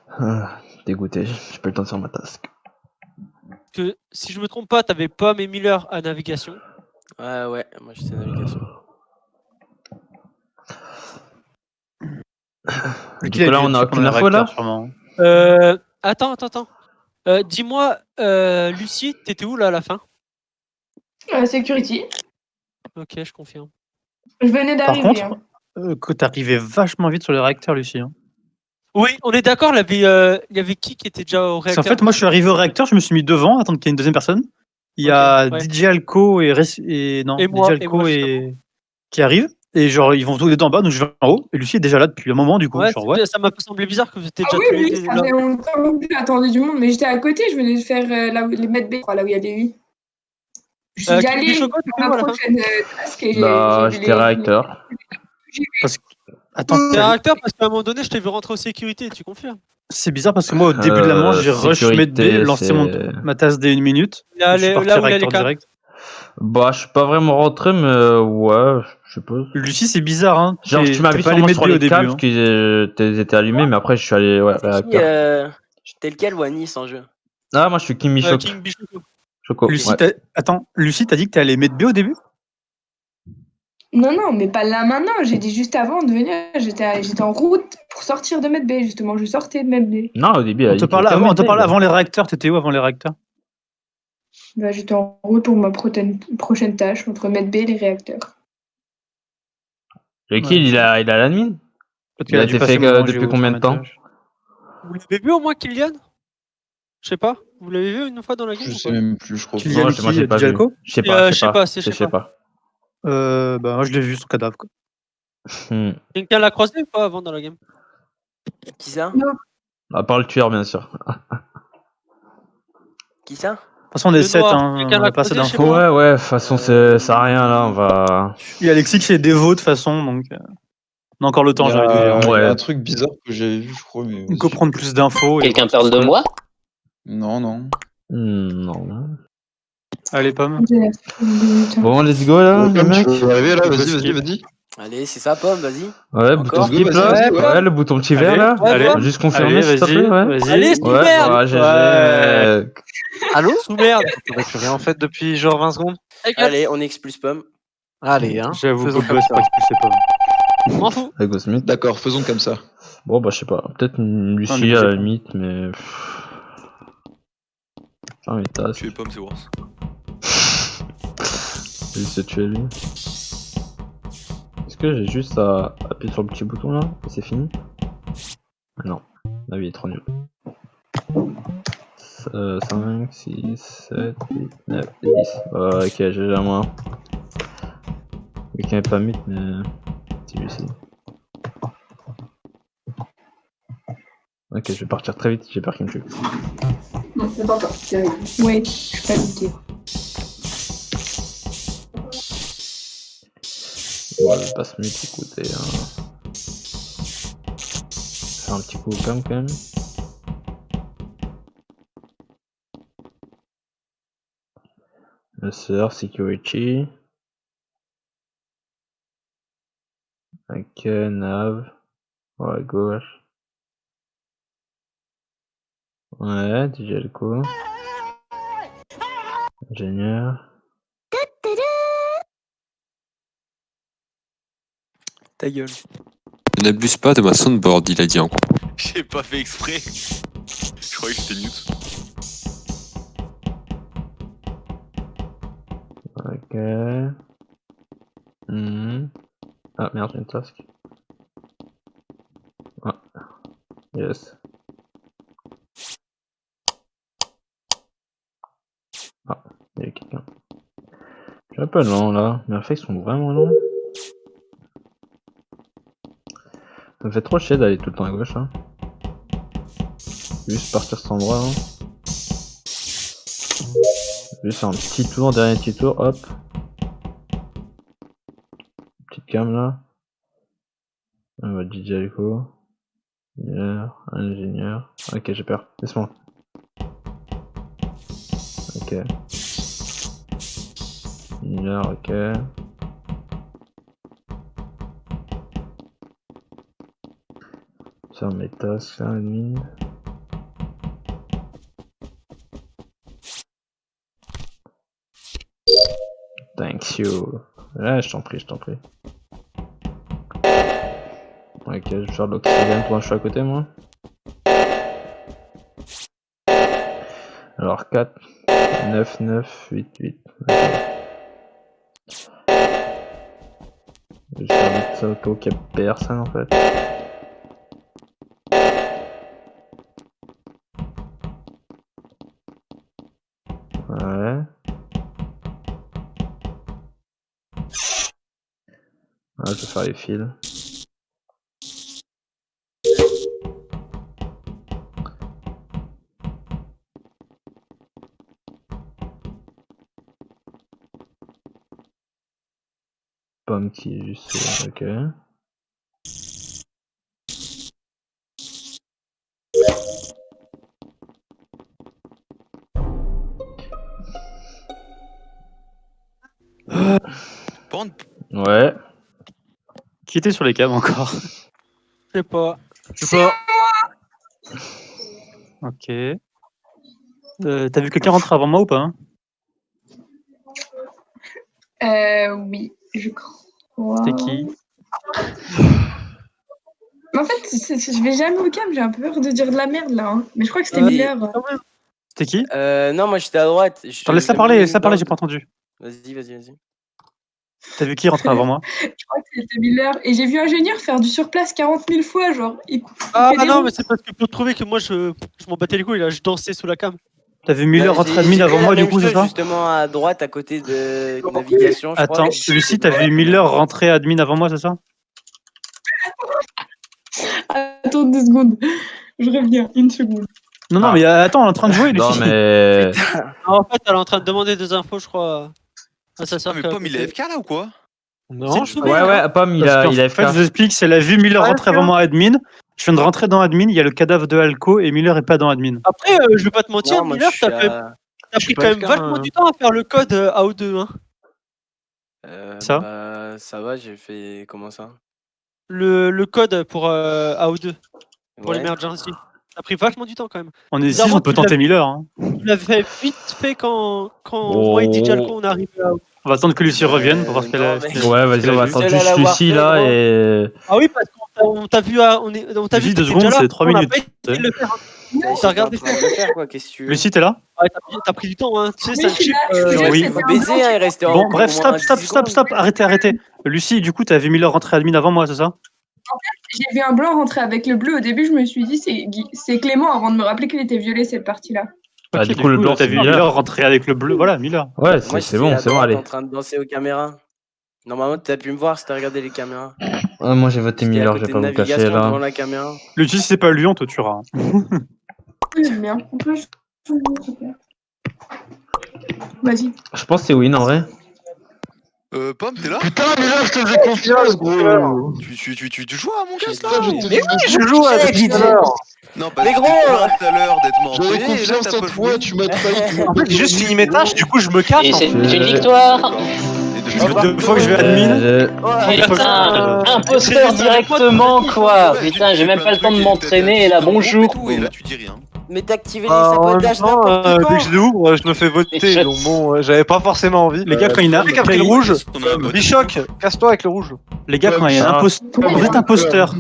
Ah, dégoûté, j'ai pas eu le temps de faire ma task. Que si je me trompe pas, t'avais pas mes Miller à navigation. Ouais, moi j'étais navigation. Du coup, là, on a aucune info là? Attends. Dis-moi, Lucie, t'étais où là à la fin? Security. Ok, je confirme. Je venais Par d'arriver. contre, que t'arrivais vachement vite sur le réacteur, Lucie. Hein. Oui, on est d'accord, il y avait qui était déjà au Parce réacteur? qu'en fait, moi, je suis arrivé au réacteur, je me suis mis devant, attendre qu'il y ait une deuxième personne. Il y a ouais. DJ Alco et moi, DJ Alco qui arrivent. Et genre, ils vont tous les deux en bas, donc je vais en haut. Et Lucie est déjà là depuis un moment, du coup. Ouais, genre, ouais. ça m'a semblé bizarre que vous étiez Ah déjà oui, tous les oui, deux ça là. fait longtemps que j'attendais du monde, mais j'étais à côté, je venais de faire les mètres B, là où il y a les 8. Je suis déjà King allée Bichoco, t'étais dans où la à la fin? prochaine task et Bah, j'ai vu j'étais réacteur. Attends, T'es un réacteur parce qu'à un moment donné, je t'ai vu rentrer aux sécurités, tu confirmes? c'est bizarre parce que moi, au début de la manche, j'ai rush sécurité, medb, lancé ma tasse d'1 minute. Là, Je suis parti là où il y a les réacteur câbles. direct. Bah, je suis pas vraiment rentré, mais ouais, je suppose. Lucie, c'est bizarre, hein. Genre, tu m'as vu pas sûrement allé sur medb les au début. câbles Hein. parce qu'ils étaient allumés, mais après, je suis allé, ouais, réacteur. T'es lequel, Wani, sans jeu? Ah, moi, je suis King Michok. King Bichoco. Choco, Lucie, ouais. Lucie, t'as dit que t'es allé medb au début? Non, mais pas là maintenant. J'ai dit juste avant de venir. J'étais en route pour sortir de Med B, justement. Je sortais de Med B. Non, au début, On te parlait avant les réacteurs. T'étais où avant les réacteurs? Bah, j'étais en route pour ma prochaine tâche entre Med B et les réacteurs. Le kill, il a l'admin? Il a été fait depuis combien de temps? Vous l'avez vu au moins, Kylian? Je sais pas. Vous l'avez vu une fois dans la game? Je sais même plus, je crois. Kylian, moi, j'ai pas vu. Je sais pas. Je sais pas. Bah, moi, je l'ai vu, son cadavre, quoi. Quelqu'un l'a croisé ou pas avant dans la game? Qui ça? À part le tueur, bien sûr. Qui ça? De toute façon, on est 7, hein. Quelqu'un On l'a a pas assez croisé chez d'infos. moi? Ouais, de toute façon, ça sert à rien, là, on va... Il y a Alexis qui est dévot, de toute façon, donc... On a encore le temps, j'ai envie de dire. Il y Ouais. a un truc bizarre que j'avais vu, je crois, mais... Il faut prendre plus d'infos. Quelqu'un parle de moi? Non. Non. Allez, Pomme. Bon, let's go, là, les mecs. Tu veux arriver, là? Vas-y. Allez, c'est ça, Pomme, vas-y. Ouais, Encore? bouton skip, là. Vas-y, Ouais, le bouton petit vert, là. Allez, Juste confirmer, allez, s'il te plaît, ouais. vas-y. Allez, sous merde! Ouais, GG. Allô? Sous merde! On a plus rien fait depuis genre 20 secondes. Allez, on expulse Pomme. Allez, hein. J'avoue que Faisons le comme boss ça. pas expulsé Pomme. M'en fous. Allez, go Smith. D'accord, faisons comme ça. Bon, bah, je sais pas. Peut-être une Non, Lucie mais à c'est la pas. limite, mais. Ah, mais t'as. Tu es pomme, c'est worse. Je vais se tuer lui. Est-ce que j'ai juste à appuyer sur le petit bouton là et c'est fini? Non, la vie est trop nulle. 5, 6, 7, 8, 9, 10. Ok, j'ai déjà moi. Quelqu'un est pas mute, mais c'est lui aussi. Ok, je vais partir très vite, j'ai peur qu'il me tue. Non, c'est pas encore. Ouais, je suis pas goûté. Bon, je passe mute, écoutez. Faire un petit coup au cam quand même. Le sœur, security. Ok, nav. Ouais, gauche. Ouais, DJ Alco. Ingénieur. Ta gueule. N'abuse pas de ma soundboard, il a dit encore. J'ai pas fait exprès. Je croyais que j'étais mute. Ok. Ah merde, j'ai une task. Ah. Yes. Ah, il y a quelqu'un. Je suis un peu lent là. Mes réflexes sont vraiment longs. Ça me fait trop chier d'aller tout le temps à gauche hein. Juste partir sans droit hein. Juste faire un petit tour, dernier petit tour, hop. Petite cam là. On va DJ Alco. Ingénieur. Ok, j'ai peur. Laisse-moi. Ok. Ingénieur, ok. Ça mes tasks là, admin. Thank you. Ouais, je t'en prie, je t'en prie. Ok, je vais faire de l'oxygène pour un choix à côté, moi. Alors 4, 9, 9, 8, 8. Okay. Je vais faire vite ça au cas où il n'y a personne en fait. Ouais. Ah, je vais faire les fils. Pomme qui est juste... ok. Ouais. Qui était sur les cams encore? Je sais pas. Je sais pas. Ok. T'as vu quelqu'un rentrer avant moi ou pas hein? Oui, je crois. C'était qui? Mais en fait, je vais jamais au cam, j'ai un peu peur de dire de la merde là. Hein. Mais je crois que c'était Miller. C'était qui? Non, moi j'étais à droite. Laisse-la parler, j'ai pas entendu. Vas-y. T'as vu qui rentrer avant moi? Je crois que c'était Miller. Et j'ai vu Ingénieur faire du surplace 40 000 fois, genre. Ah non, mais c'est parce que pour trouver que moi je m'en battais les couilles, là, je dansais sous la cam. T'as vu Miller rentrer admin avant moi du coup, c'est ça? Justement à droite, à côté de navigation. Attends, Lucie, t'as vu Miller rentrer admin avant moi, c'est ça? Attends 2 secondes. Je reviens, une seconde. Non, mais attends, on est en train de jouer, Lucie. Non, mais. En fait, elle est en train de demander des infos, je crois. Ah, ça sert mais Pomme, il est FK là ou quoi? Non, je Ouais, Pomme, il a FK. En fait, je vous explique, c'est la vue Miller rentrer avant moi admin. Je viens de rentrer dans admin, il y a le cadavre de Alco et Miller est pas dans admin. Après, je vais pas te mentir, Miller, t'as pris quand même vachement du temps à faire le code AO2. Hein. Ça bah, ça va, j'ai fait. Comment ça? Le code pour AO2, pour l'emergency. T'as pris vachement du temps quand même. On est 6, on peut tenter Miller. Hein. Tu l'avais vite fait quand moi et DJ Alco on est arrivé à AO2. On va attendre que Lucie revienne pour voir ce qu'elle a. Ouais, vas-y, on va attendre juste Lucie là et. Ah oui, parce qu'on t'a vu à. On t'a vu 2 secondes, c'est 3 minutes. T'as regardé quoi, qu'est-ce que tu veux? Lucie, t'es là? Ouais, t'as pris du temps, hein. Tu sais, ça chip. Oui. Baiser, il restait Bon, bref, stop. Arrêtez. Lucie, du coup, t'as vu Miller rentrer admin avant moi, c'est ça? En fait, j'ai vu un blanc rentrer avec le bleu. Au début, je me suis dit, c'est Clément avant de me rappeler qu'il était violet cette partie-là. Ah, du coup, le blanc, t'as vu Miller rentrer avec le bleu. Voilà, Miller. Ouais, c'est bon, allez. En train de danser aux caméras. Normalement, t'as pu me voir si t'as regardé les caméras. Ah, moi, j'ai voté Miller, je vais pas vous cacher là. Lucie, si c'est pas lui, on te tuera. Oui, bien. Vas-y. Je pense que c'est win en vrai. Pomme, t'es là? Putain, mais là, je te fais confiance, gros. Tu joues à mon casse là? Mais oui, je joue à tout à l'heure. Non, parce Mais que gros, tout à l'heure d'être mort. J'avais confiance en toi, tu m'as trahi. En fait, j'ai juste fini mes tâches, du coup, je me casse. Et c'est une victoire. Ça fait 2 fois que je vais admin. Putain, imposteur directement, quoi. Putain, j'ai même pas le temps de m'entraîner, et là, bonjour. Et là, tu dis rien. Mais t'as activé les En même sabotages temps, n'importe vu quand. que je l'ouvre, je me fais voter, donc bon, j'avais pas forcément envie. Les gars, quand il y a le rouge, Bichoc, casse-toi avec le rouge. Les gars, quand il y a un imposteur. Vous êtes imposteur.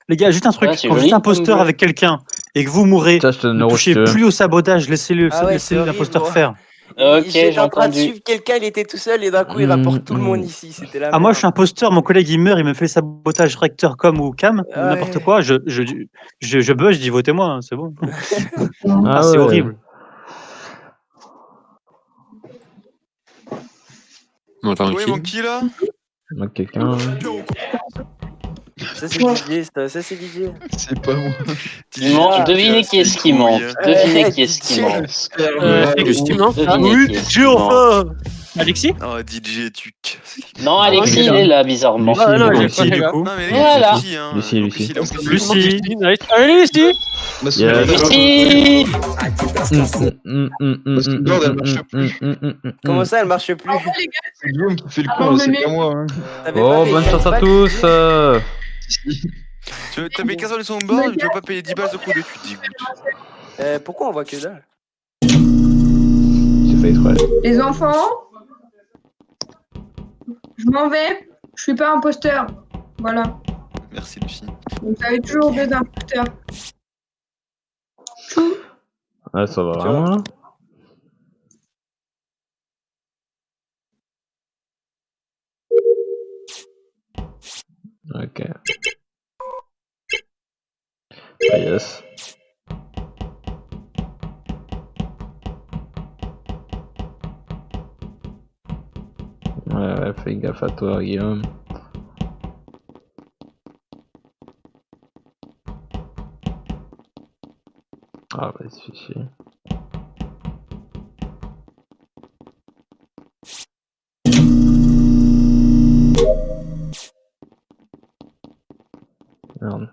Les gars, juste un truc. Ouais, c'est Quand vous joli êtes imposteur comme avec quelqu'un et que vous mourrez, Ça, je te donne ne le rouge, si touchez tu veux. plus au sabotage. Laissez-le, Ah ouais, laissez c'est horrible, l'imposteur moi. faire. Ok, J'étais j'ai en train de entendu. suivre quelqu'un, il était tout seul et d'un coup il rapporte tout le monde ici. C'était la Ah, moi, merde. je suis imposteur. Mon collègue, il meurt. Il me fait sabotage recteur com ou cam, ou Ah n'importe ouais. quoi. Je buzz, je dis votez-moi, hein, c'est bon. Ah, C'est ouais. horrible. Bon, Oui, tranquille. mon qui là? Donc, quelqu'un. Ça c'est Didier, ça c'est Didier. C'est pas moi. Devinez qui est-ce qui ment. Devinez qui est-ce qui ment. Effectivement. Devinez qui est-ce qui Dieu, ment. enfin. Alexis? Oh, DJ Tuc. Non, Alexis, il est là, bizarrement. Ah, non, j'ai Lucie, pas du fait coup. Non, mais Voilà. Lucie, hein. Lucie, En Lucie. plus, il est en plus- Lucie. Allez, Lucie! Yes. Lucie Comment ça elle marche plus? C'est Guillaume qui fait le con, c'est pas moi. Hein. T'avais Oh, pas payé bonne 15 chance à balles? tous. Tu veux taper 15 balles de son bord, je veux pas payer 10 balles de coup de tu te dégoûtes. Pourquoi on voit que dalle? J'ai fait exprès. Les enfants, je m'en vais. Je suis pas imposteur. Voilà. Merci Lucie. Vous avez toujours deux imposteurs. Chou. Ouais, ça va vraiment là. Ok. Ah, yes. Ouais, fais gaffe à toi, Guillaume. Ah, bah, celui-ci. Merde.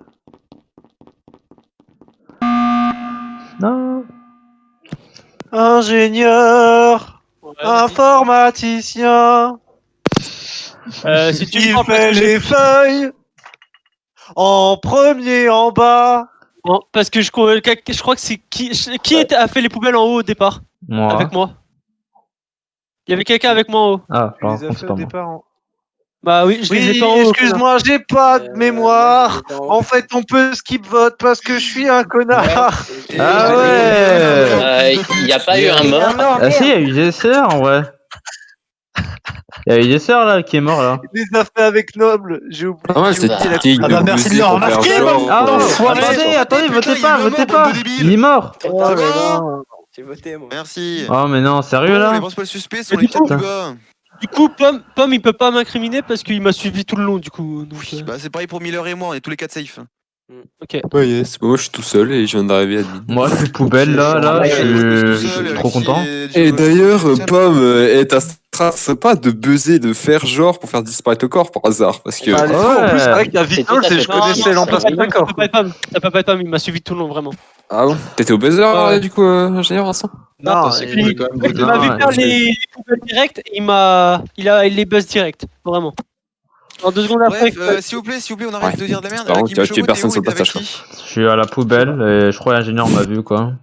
Non. Ingénieur, informaticien, Si tu il prends parce fait que j'ai- les feuilles en premier en bas. Non, parce que je crois que c'est qui a fait les poubelles en haut au départ Moi. avec moi. Il y avait quelqu'un avec moi en haut. Ah, Tu par les as contre, fait c'est au pas moi. départ en- Bah oui, je les ai Oui, pas en haut. excuse-moi, j'ai pas de mémoire. Moi, j'étais en haut. En fait, on peut skip vote parce que je suis un connard. Ah ouais. Il n'y a pas eu un mort. Non, Ah si, il y a eu des sœurs en vrai. Il y a eu des sœurs là qui est mort là. Il les a fait avec Noble, j'ai oublié. Ah ouais, c'est technique. Ah bah, merci de le remarquer, Ah bon. attendez, votez putain, pas, il est votez mort, pas. bande de débiles. Il est mort. Oh, C'est mais bon. non. J'ai voté moi. Merci. Oh mais non, sérieux Les là. principaux suspects sont Mais les du 4 coup- du bas. Du coup, Pomme, il peut pas m'incriminer parce qu'il m'a suivi tout le long, du coup. Donc, Bah, c'est pareil pour Miller et moi, on est tous les 4 safe. ok. Ouais, yes. Moi, je suis tout seul et je viens d'arriver à admin. Moi je suis poubelle là, je suis trop content. Et d'ailleurs, Pomme, ta strat, c'est pas de buzzer, de faire genre pour faire disparaître le corps par hasard. Parce que. Ah, les fois, en plus, c'est vrai qu'il y a C'est Vitol, tout à c'est fait je pas- connaissais Ça l'emplacement peut d'un corps. pas être Pomme. Ça peut pas être Pomme, il m'a suivi tout le long, vraiment. Ah bon? T'étais au buzzer, Ouais. du coup, ingénieur Vincent? Non, c'est il lui. voulait quand même voter. Il m'a vu ouais, faire parce que- les poubelles directes et il les buzz direct, vraiment. En 2 secondes après. Bref, s'il vous plaît, on arrête Ouais. de dire de la merde. C'est marrant, Kim tu vas tuer Choco, personne t'es sur où le et t'es avec passage, qui Je suis à la poubelle et je crois l'ingénieur m'a vu quoi.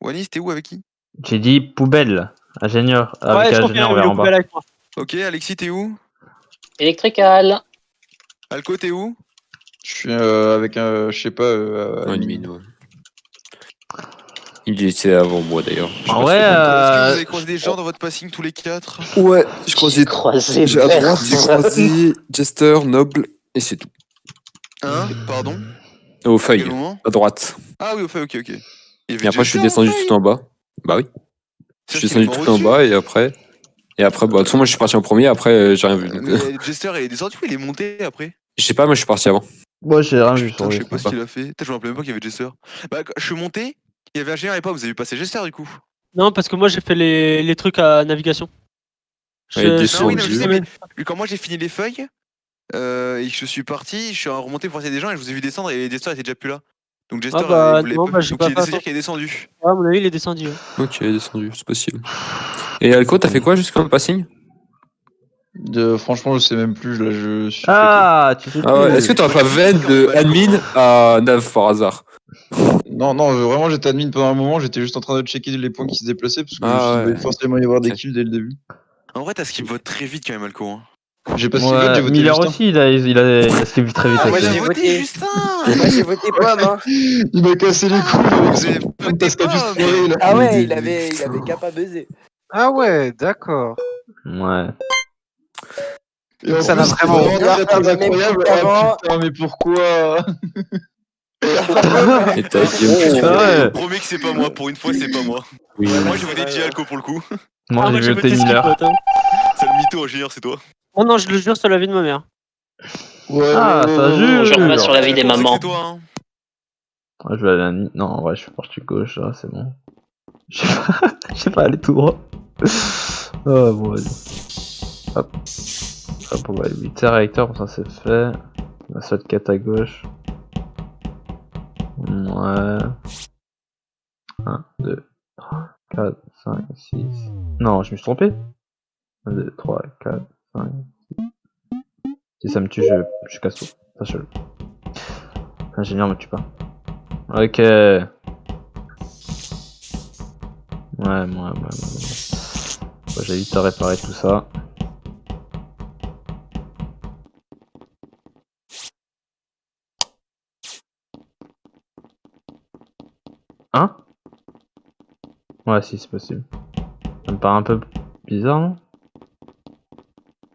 Wanis, t'es où avec qui? J'ai dit poubelle, ingénieur, Ouais, avec je ingénieur confirme, il est vers aux en bas. poubelles avec moi. Ok, Alexis, t'es où? Électrical. Alco, t'es où? Je suis avec un, je sais pas. Ouais, une mine, ouais. Il était avant moi d'ailleurs. En vrai, Est-ce que vous avez croisé des gens dans votre passing tous les 4? Ouais, je croisais. Croisé À droite, j'ai personne. croisé Jester, Noble, et c'est tout. Hein? Pardon? Au À quel feuille, moment? à droite. Ah oui, au fait, ok. Il y avait Et après, je suis Jester, descendu au fait. tout en bas. Bah oui. Je Ça, suis c'est descendu le tout mort en au-dessus. bas et après. Et après, bah, de toute façon, moi, je suis parti en premier, après, j'ai rien vu. Donc, Mais Jester, il est descendu ou il est monté après? je sais pas, moi, je suis parti avant. Moi j'ai rien vu Putain, sur je les sais pas ce qu'il a fait. Peut-être je me rappelais même pas qu'il y avait Jester. Bah, quand je suis monté, il y avait ingénieur et pas, vous avez vu passer Jester du coup. Non, parce que moi j'ai fait les trucs à navigation. Ouais, Non, descendu. oui, non, je sais, mais quand moi j'ai fini les feuilles et que je suis parti, je suis remonté pour essayer des gens et je vous ai vu descendre et Jester était déjà plus là. Donc Jester, Ah bah, il voulait non, pas. bah, j'ai Donc pas il est fait décidé qu'il est descendu. Ouais, à mon avis, il est descendu. Ouais. Ok, descendu, c'est possible. Et Alco, t'as fait quoi jusqu'à un passing? Franchement, je sais même plus. Là, je suis. Ah, tu sais Ah ouais, plus. est-ce que t'aurais pas veine de admin à Nav par hasard? Non, non, vraiment, j'étais admin pendant un moment. J'étais juste en train de checker les points qui se déplaçaient parce que Ah il devait ouais. forcément y avoir des Ok. kills dès le début. En vrai, t'as skip vote très vite quand même, Alco. Hein. J'ai pas skippé vote, j'ai voté Miller Justin. aussi, il a skippé très vite. Ah, moi aussi. j'ai voté Justin. Moi j'ai voté Pomme. Hein. Il m'a cassé les couilles avec Vous avez son voté tascade Pomme. juste foiré, là. Ah ouais, il avait qu'à pas buzzer. Ah ouais, d'accord. Ouais. Et en Ça n'a plus, vraiment c'était aucun très sens. incroyable. Même Ah putain, mais pourquoi? Et t'as dit Ouais. Promets que c'est pas moi. Pour une fois, c'est pas moi. Oui. Moi, j'ai voté Dialco pour le coup. Moi, j'ai voté skip Miller. vote, hein. C'est le mytho ingénieur, c'est toi. Oh non, je le jure sur la vie de ma mère. Ouais, Ah, ça jure. Je remets sur la vie des Je pensais que mamans. c'est toi, hein. Ouais, je vais aller à la... Non, ouais, je suis parti gauche, là, c'est bon. Je sais pas aller tout droit. Oh, bon, vas-y. Hop. Hop, on va aller 8 réacteurs, ça c'est fait. On a soit 4 à gauche. Ouais. 1, 2, 3, 4, 5, 6. Non, je me suis trompé. 1, 2, 3, 4, 5, 6. Si ça me tue, je casse tout. Sache-le. L'ingénieur me tue pas. Ok. Ouais. Bon, j'ai vite à réparer tout ça. Hein? Ouais, si, c'est possible. Ça me paraît un peu bizarre, non?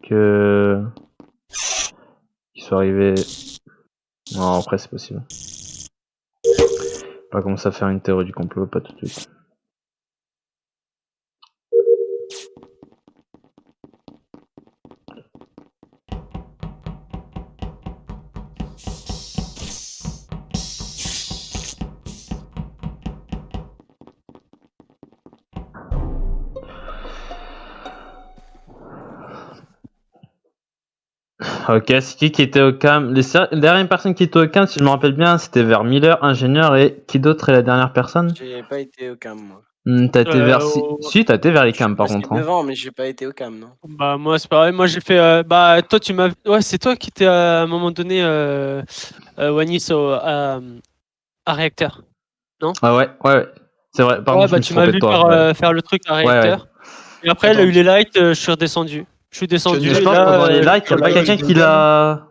Qu'ils soient arrivés... Non, après, c'est possible. On va commencer à faire une théorie du complot, pas tout de suite. Ok, c'est qui était au cam? Les dernières personnes qui étaient au cam, si je me rappelle bien, c'était vers Miller, ingénieur, et qui d'autre est la dernière personne? J'ai pas été au cam, moi. T'as été vers... au- Si, t'as été vers les Je suis cams par passé contre. Hein. devant, mais j'ai pas été au cam, non. Bah moi c'est pareil, moi j'ai fait bah toi tu m'as ouais c'est toi qui étais à un moment donné Wanis à réacteur. Ah ouais. C'est vrai, pardon, Ouais je bah me tu suis m'as trompé vu de toi. Ouais. faire le truc à Ouais. réacteur. Et après elle a eu les lights, je suis redescendu. Je suis descendu Mais Je et pense là, que pendant les lights, y'a là, pas quelqu'un j'étais qui au cam. l'a...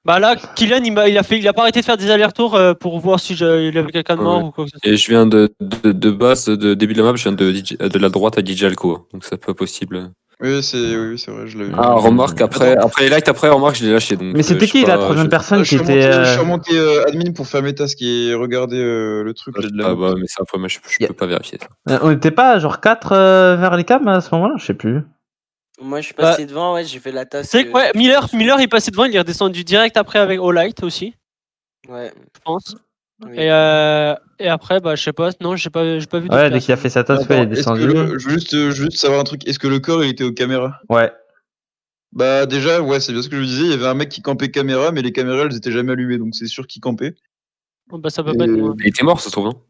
bah là Kylian il a pas arrêté de faire des allers-retours pour voir si il avait quelqu'un de mort Ouais. ou quoi que ce soit. Et je viens de base, de début de la map, je viens de la droite à DJ Alco. Donc c'est pas possible. Oui, c'est vrai, je l'avais vu. Ah, remarque, après les lights, remarque, je l'ai lâché. Donc, Mais c'était je sais qui la pas, troisième personne Je qui suis était... remonté, je suis remonté admin pour faire mes tasks et regarder le truc là, de la Ah map. bah, mais ça, après, moi, je Yeah. peux pas vérifier ça. On était pas genre 4 vers les cams à ce moment-là? Je sais plus. Moi, je suis passé devant, ouais, j'ai fait la tasse. C'est ouais Miller il passait devant, il est redescendu direct après avec All Light aussi, Ouais. je pense. Oui. Et après bah je sais pas, non j'ai pas vu d'autres Ouais, dès qu'il a personnes. fait sa tasse, Attends, il est est-ce que descendu. je veux juste savoir un truc. Est-ce que le corps il était aux caméras? Ouais. Bah déjà, ouais, c'est bien ce que je vous disais. Il y avait un mec qui campait caméra, mais les caméras elles étaient jamais allumées, donc c'est sûr qu'il campait. Bah ça peut pas être moi. Il était mort, ça se trouve, non?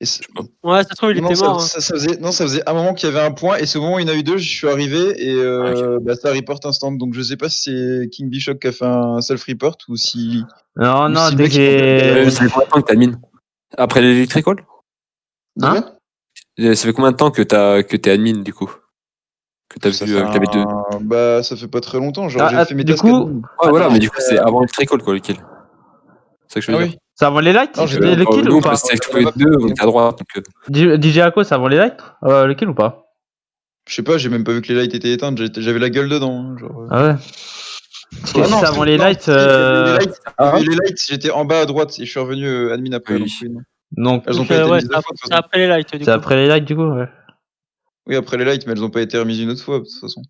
Et c'est- Ouais, ça se trouve, il non, était mort. ça faisait un moment qu'il y avait un point, et ce moment où il y en a eu deux, je suis arrivé, et bah, ça report instant. Donc je sais pas si c'est King Bishop qui a fait un self-report, ou si. Non, ou non, si le dès mec, il campait que... caméra. Ça fait combien de temps que t'as admin? Après l'électrical? De Hein quoi Ça fait combien de temps que t'es admin, du coup? Que t'as Ça vu, fait que t'avais deux. Bah, ça fait pas très longtemps. Genre, Ah, j'ai fait mes du tasks coup- admin. Ouais, voilà, mais du coup, c'est avant l'électrical, quoi, lequel? C'est ça que je veux Ah dire. oui. C'est avant les lights? Non, j'ai C'était bien- le kill Nous, ou pas? c'est les deux, on était à droite. Donc, DJ Ako, c'est avant les lights? Le kill ou pas? Je sais pas, j'ai même pas vu que les lights étaient éteintes. J'avais la gueule dedans. Hein, genre, Ah ouais. Parce que Ah si non, c'est avant si, les non, lights... si, il y avait les lights, il y Ah. avait les lights, j'étais en bas à droite et je suis revenu admin après. Oui. Donc, oui, non. Donc, Elles ont Donc, pas été ouais, mises deux fois. de toute c'est façon. après les lights du c'est coup. après les lights du coup, ouais. Oui, après les lights, mais elles ont pas été remises une autre fois de toute façon.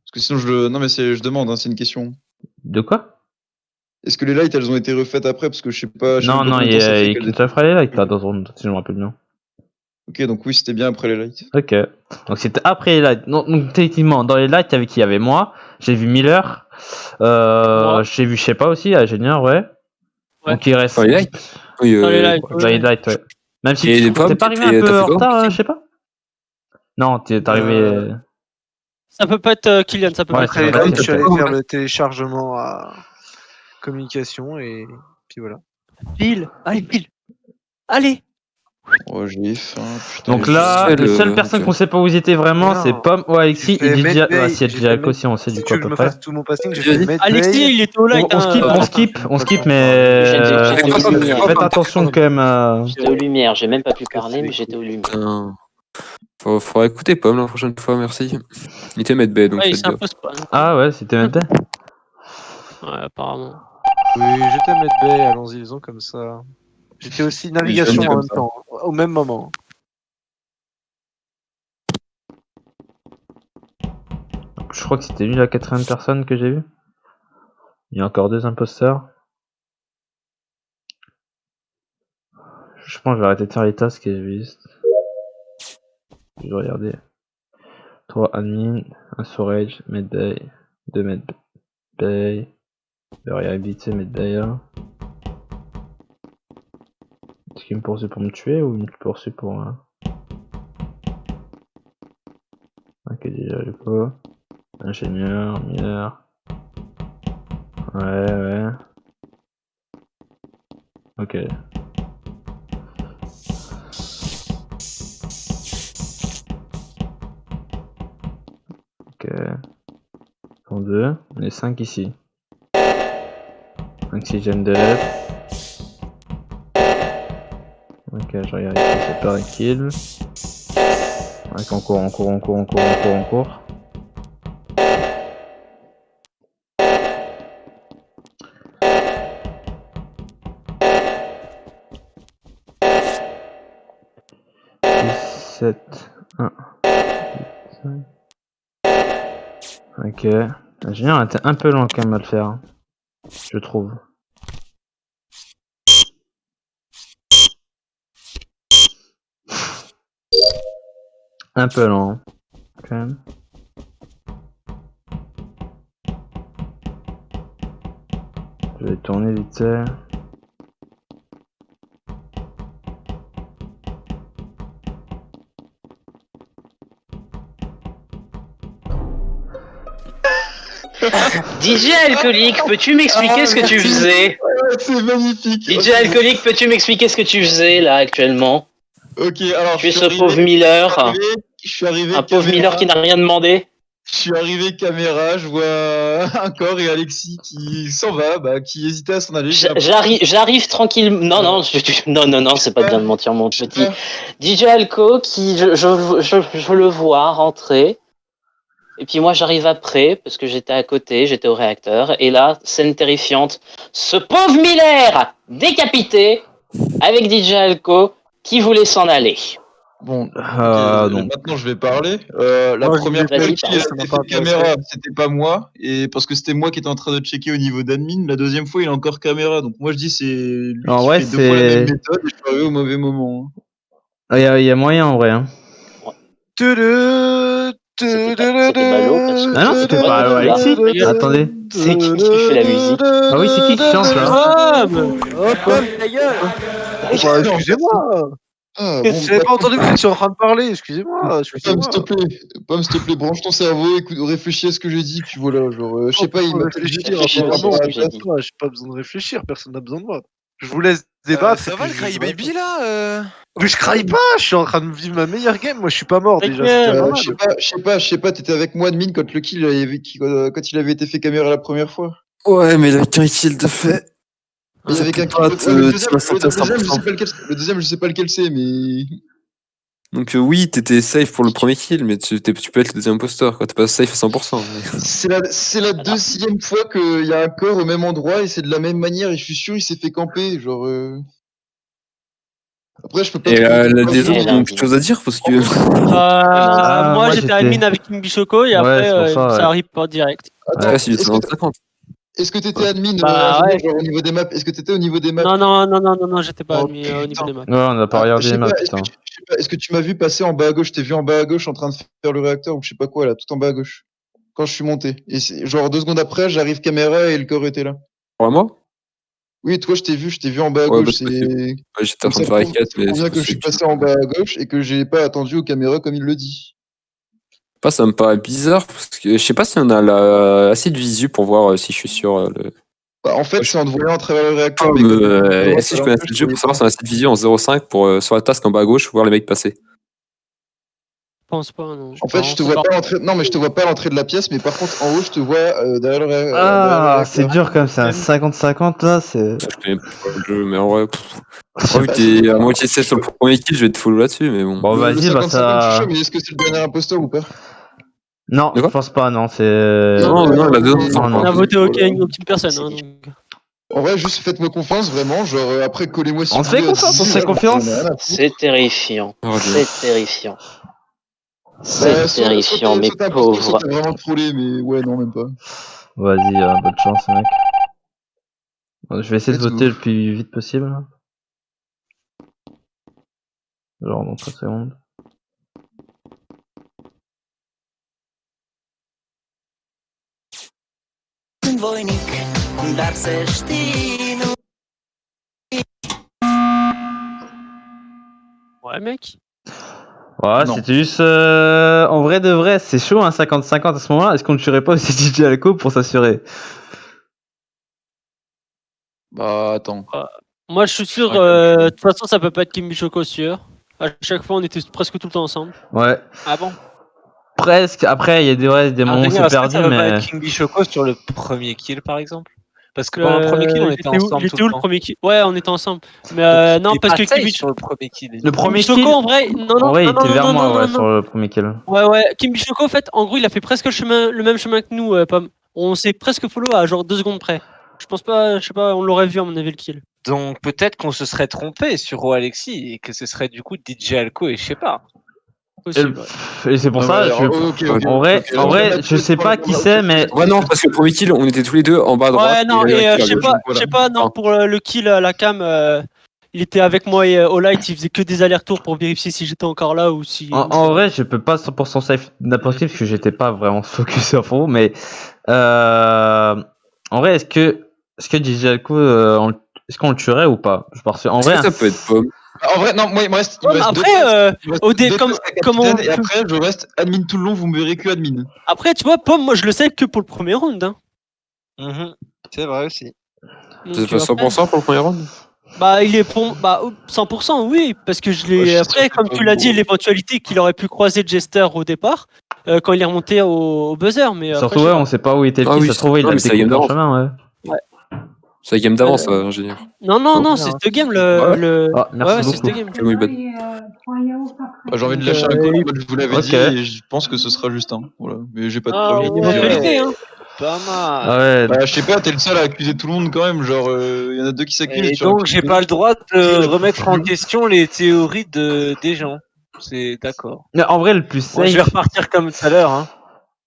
Parce que sinon, non, mais je demande, hein, c'est une question. De quoi? Est-ce que les lights, elles ont été refaites après? Parce que je sais pas. Je sais Non, même pas non, combien il de y temps ça a fait qu'une qu'elles seule étaient- fois les lights là, dans ton... si je me rappelle bien. Ok, donc oui, c'était bien après les lights. Ok. Donc c'était après les lights. Non, donc techniquement, dans les lights, il y avait qui? Il y avait moi, j'ai vu Miller, Moi. j'ai vu, je sais pas aussi, ingénieur, ouais. Ouais. Donc il reste... Dans les lights? Oui, Dans les lights. Dans les lights, ouais. Même si Et tu les trouves- t'es pommes, pas arrivé t'as un peu fait en quoi, retard, Christine je sais pas? Non, t'es arrivé... Ça peut pas être Kylian, ça peut Ouais, pas c'est être. Après les pas lights, facile. je suis allé faire le téléchargement à communication et puis voilà. Pile, allez pile, allez. Oh, j'ai faim. Putain, Donc j'ai là, fais les le- seules personnes ok. qu'on sait pas où ils étaient vraiment, Non. c'est Pomme ou Alexis J'ai et fait DJ. Medbay, Si, j'ai DJ fait Alco aussi, on sait Si du tu coup à veux que peu je me près. fasse tout mon passing, j'ai Tu as fait dit Medbay. Alexis, il était au light. On skip, hein. on skip, on skip, mais J'étais aux lumières. faites attention quand même. J'étais aux lumières, j'ai même pas pu parler, mais j'étais aux lumières. Putain. Faudra écouter Pomme la prochaine fois, merci. Il était Medbay, donc Ouais, il faites gaffe. s'impose pas. Ah ouais, c'était Medbay. Ouais, apparemment. Oui, j'étais Medbay, allons-y, faisons comme ça. J'étais aussi navigation jamais en comme même ça. temps, au même moment. Je crois que c'était lui la 4ème personne que j'ai vue. Il y a encore 2 imposteurs. Je pense que je vais arrêter de faire les tasks et je vais juste. Je vais regarder. 3 admin, 1 storage, Medbay, 2 Medbay, variabilité Medbay. Est-ce qu'il me poursuit pour me tuer ou il me poursuit pour. Ok, déjà le coup. Ingénieur, mineur. Ouais. Ok. Ok. 2. On est 5 ici. Oxygène de l'aide. Ok, je regarde ici, c'est pas un kill. Ouais, on court. Sept, 1, 5. Ok. L'ingénieur était un peu lent quand même à le faire, hein, je trouve. Un peu lent, quand même. Je vais tourner vite fait. DJ Alcoolique, peux-tu m'expliquer ce que tu faisais? C'est magnifique. DJ Alcoolique, peux-tu m'expliquer ce que tu faisais là actuellement? Ok, alors. Tu es je suis ce arrivé- pauvre Miller, Je suis arrivé. un pauvre caméra. Miller qui n'a rien demandé. Je suis arrivé caméra, je vois un corps et Alexis qui s'en va, qui hésitait à s'en aller. J'arrive tranquille. Non, c'est pas bien de mentir, mon Je sais petit. pas. DJ Alco, qui je le vois rentrer. Et puis moi, j'arrive après, parce que j'étais à côté, j'étais au réacteur. Et là, scène terrifiante. Ce pauvre Miller, décapité, avec DJ Alco, qui voulait s'en aller. Bon, ok, Donc. maintenant je vais parler. La Moi, première vas-y, fois qu'il a parle, ça m'a fait pas caméra, c'était pas moi, et parce que c'était moi qui étais en train de checker au niveau d'admin. La deuxième fois, il a encore caméra, donc moi je dis c'est lui En qui vrai, fait 2 fois la même c'est. méthode, et je suis arrivé au mauvais moment. Il y a moyen en vrai. Hein. C'était ballot, parce que Ah non, je sais c'était pas pas du tout là. Alexis. Attendez. C'est qui fait la musique? Ah oui, c'est qui chante là? Ta gueule. Excusez-moi. Ah, J'avais pas entendu que vous étiez en train de parler, excusez-moi. Pomme, s'il te plaît, branche ton cerveau, écoute, réfléchis à ce que j'ai dit, puis voilà, genre, je sais pas, il m'a réfléchir. Réfléchis aussi à ce que j'ai dit. J'ai pas besoin de réfléchir, personne n'a besoin de moi. Je vous laisse Ça débattre. et va puis le je- crybaby là Mais je craille pas, je suis en train de vivre ma meilleure game, moi je suis pas mort déjà. T'inquiète. c'est déjà pas mal. je sais pas, t'étais avec moi, admin, quand le kill, quand il avait été fait caméra la première fois. Ouais, mais il a qu'un kill de fait. Il y avait qu'un pas kill. te- Le tu deuxième, vas sentir le deuxième, je 100%. sais pas lequel, le deuxième, je sais pas lequel c'est, mais. Donc oui, t'étais safe pour le premier kill, mais tu peux être le deuxième imposteur, quoi. T'es pas safe à 100%. mais- C'est la deuxième fois qu'il y a un corps au même endroit et c'est de la même manière et je suis sûr il s'est fait camper, genre. Après, je peux pas. Et Ok, des autres ont lundi. quelque chose à dire parce que. Moi, moi, j'étais j'étais- admin avec King Bichoco et Ouais, après, c'est pour ça, ouais. ça arrive pas direct. Attends, Ouais, c'est du est-ce que 50-50. est-ce que t'étais admin Bah, ingénieur, ouais. genre, au niveau des maps? Est-ce que t'étais au niveau des maps? Non, j'étais pas Oh, admin au niveau des maps. Ouais, on a pas regardé je sais les maps, pas, est-ce que putain. je sais pas, est-ce que tu m'as vu passer en bas à gauche? T'es vu en bas à gauche en train de faire le réacteur ou je sais pas quoi là, tout en bas à gauche. Quand je suis monté. Et genre 2 secondes après, j'arrive caméra et le corps était là. Pour moi? Oui, toi, je t'ai vu en bas à Ouais, bah, gauche. c'est possible. C'est Ouais, j'étais en donc train de ça faire les prouve 4, mais. bien c'est que je suis possible. passé en bas à gauche et que j'ai pas attendu aux caméras comme il le dit. Pas, ça me paraît bizarre parce que je sais pas si on a assez de visu pour voir si je suis sur le. Bah, en fait, c'est en te voyant à travers le réacteur. Comme, mais comme- est-ce que je connais assez de jeu pour savoir sur la site visio en 0.5 pour sur la task en bas à gauche voir les mecs passer? Je pense pas, non. En fait, je te vois pas l'entrée. Non, mais je te vois pas à l'entrée de la pièce, mais par contre, en haut, je te vois derrière le derrière le Ah, c'est réacteur. dur comme ça, 50-50 là, c'est. Je connais pas le jeu, mais en vrai. Vu que t'es à moitié sèche sur le premier kill, je vais te follow là-dessus, mais bon. Bon, Le vas-y, bah 50-50, je suis ça. chaud, mais est-ce que c'est le dernier imposteur ou pas? Non, De je quoi pense pas, non, c'est. Non, non, la deux, Non, On a non. voté aucune personne. Hein, donc. En vrai, juste faites-moi confiance, vraiment. Genre, après, collez-moi sur On te fait confiance, on te fait confiance. C'est terrifiant. Oh, Dieu. C'est terrifiant. Bah, C'est terrifiant, mes soit pauvres. t'as vraiment trollé, mais ouais, non, même pas. Vas-y, bonne chance, mec. Je vais essayer de Let's voter go. le plus vite possible. Genre dans 3 secondes. Ouais, mec. Ouais, Non. c'était juste. En vrai de vrai, c'est chaud, hein, 50-50 à ce moment-là. Est-ce qu'on ne tuerait pas aussi DJ Alco pour s'assurer? Bah, attends. Moi, je suis sûr, de toute façon, ça peut pas être Kimbi Choco sûr. À chaque fois, on était presque tout le temps ensemble. Ouais, Ah bon? presque. Après, il y a des moments où Daniel, c'est est-ce que perdu, ça va pas mais. être King Bichoco sur le premier kill, par exemple? Parce que pendant le premier kill, on Il était était où, ensemble il tout était où le le temps. premier kill? Ouais, on était ensemble. Mais non, Il est parce pas que safe Kimbi sur le premier kill. Le premier Choco, kill. en vrai, non, En non, vrai, il non, était non, vers non, moi, non, ouais, non, sur non. le premier kill. Ouais, Kimbi Choco, en fait, en gros, il a fait presque le même chemin que nous, Pomme. On s'est presque follow à genre 2 secondes près. Je pense pas, je sais pas, on l'aurait vu à mon avis le kill. Donc peut-être qu'on se serait trompé sur Alexis et que ce serait du coup DJ Alco et je sais pas. Possible. Et c'est pour Ah ça, ouais, je... alors, ok, en vrai, ok. Alors, je sais pas qui c'est, mais. Ouais, non, parce que le premier kill, on était tous les deux en bas à droite. Ouais, non, il y et avait un kill à je gauche, sais pas, non, Enfin, pour le kill à la cam, il était avec moi et au light, il faisait que des allers-retours pour vérifier si j'étais encore là ou si. En vrai, je peux pas 100% safe n'importe qui parce que j'étais pas vraiment focus à fond, mais en vrai, est-ce que DJ Alco, est-ce qu'on le tuerait ou pas? Je pense en est-ce vrai, que ça peut être Pomme? En vrai, non, moi, il me reste. Ouais, mais après, comme on. Et après, je reste admin tout le long, vous me verrez que admin. Après, tu vois, Pomme, moi je le sais que pour le premier round. Hein. C'est vrai aussi. C'est pas 100% pour le premier round? Bah, il est pour. Bah, 100%, oui, parce que je l'ai. Ouais, je suis Après, sûr que comme c'est tu pas l'as dit, beau. l'éventualité qu'il aurait pu croiser Jester au départ, quand il est remonté au buzzer. Mais après, surtout je sais ouais, pas. on sait pas où était le Ah kill, oui, ça se trouve, il non, a mais c'est la game découvert en d'avance. chemin, ouais. C'est la game d'avance, ingénieur. Non, c'est cette game le. Ah, merci ouais, c'est beaucoup. cette game. C'est muy bad. J'ai envie de lâcher un code, je vous l'avais dit, et je pense que ce sera Justin. Voilà. Mais j'ai pas de Ah preuve. Il y a une éventualité, hein. Pas mal. Ah ouais, Bah, je sais pas, t'es le seul à accuser tout le monde quand même. Genre, y en a deux qui s'accusent. Et tu donc accuses j'ai deux pas le autres. droit de remettre en question les théories des gens. C'est d'accord. mais en vrai, le plus Moi je vais safe. repartir comme tout à l'heure. Hein.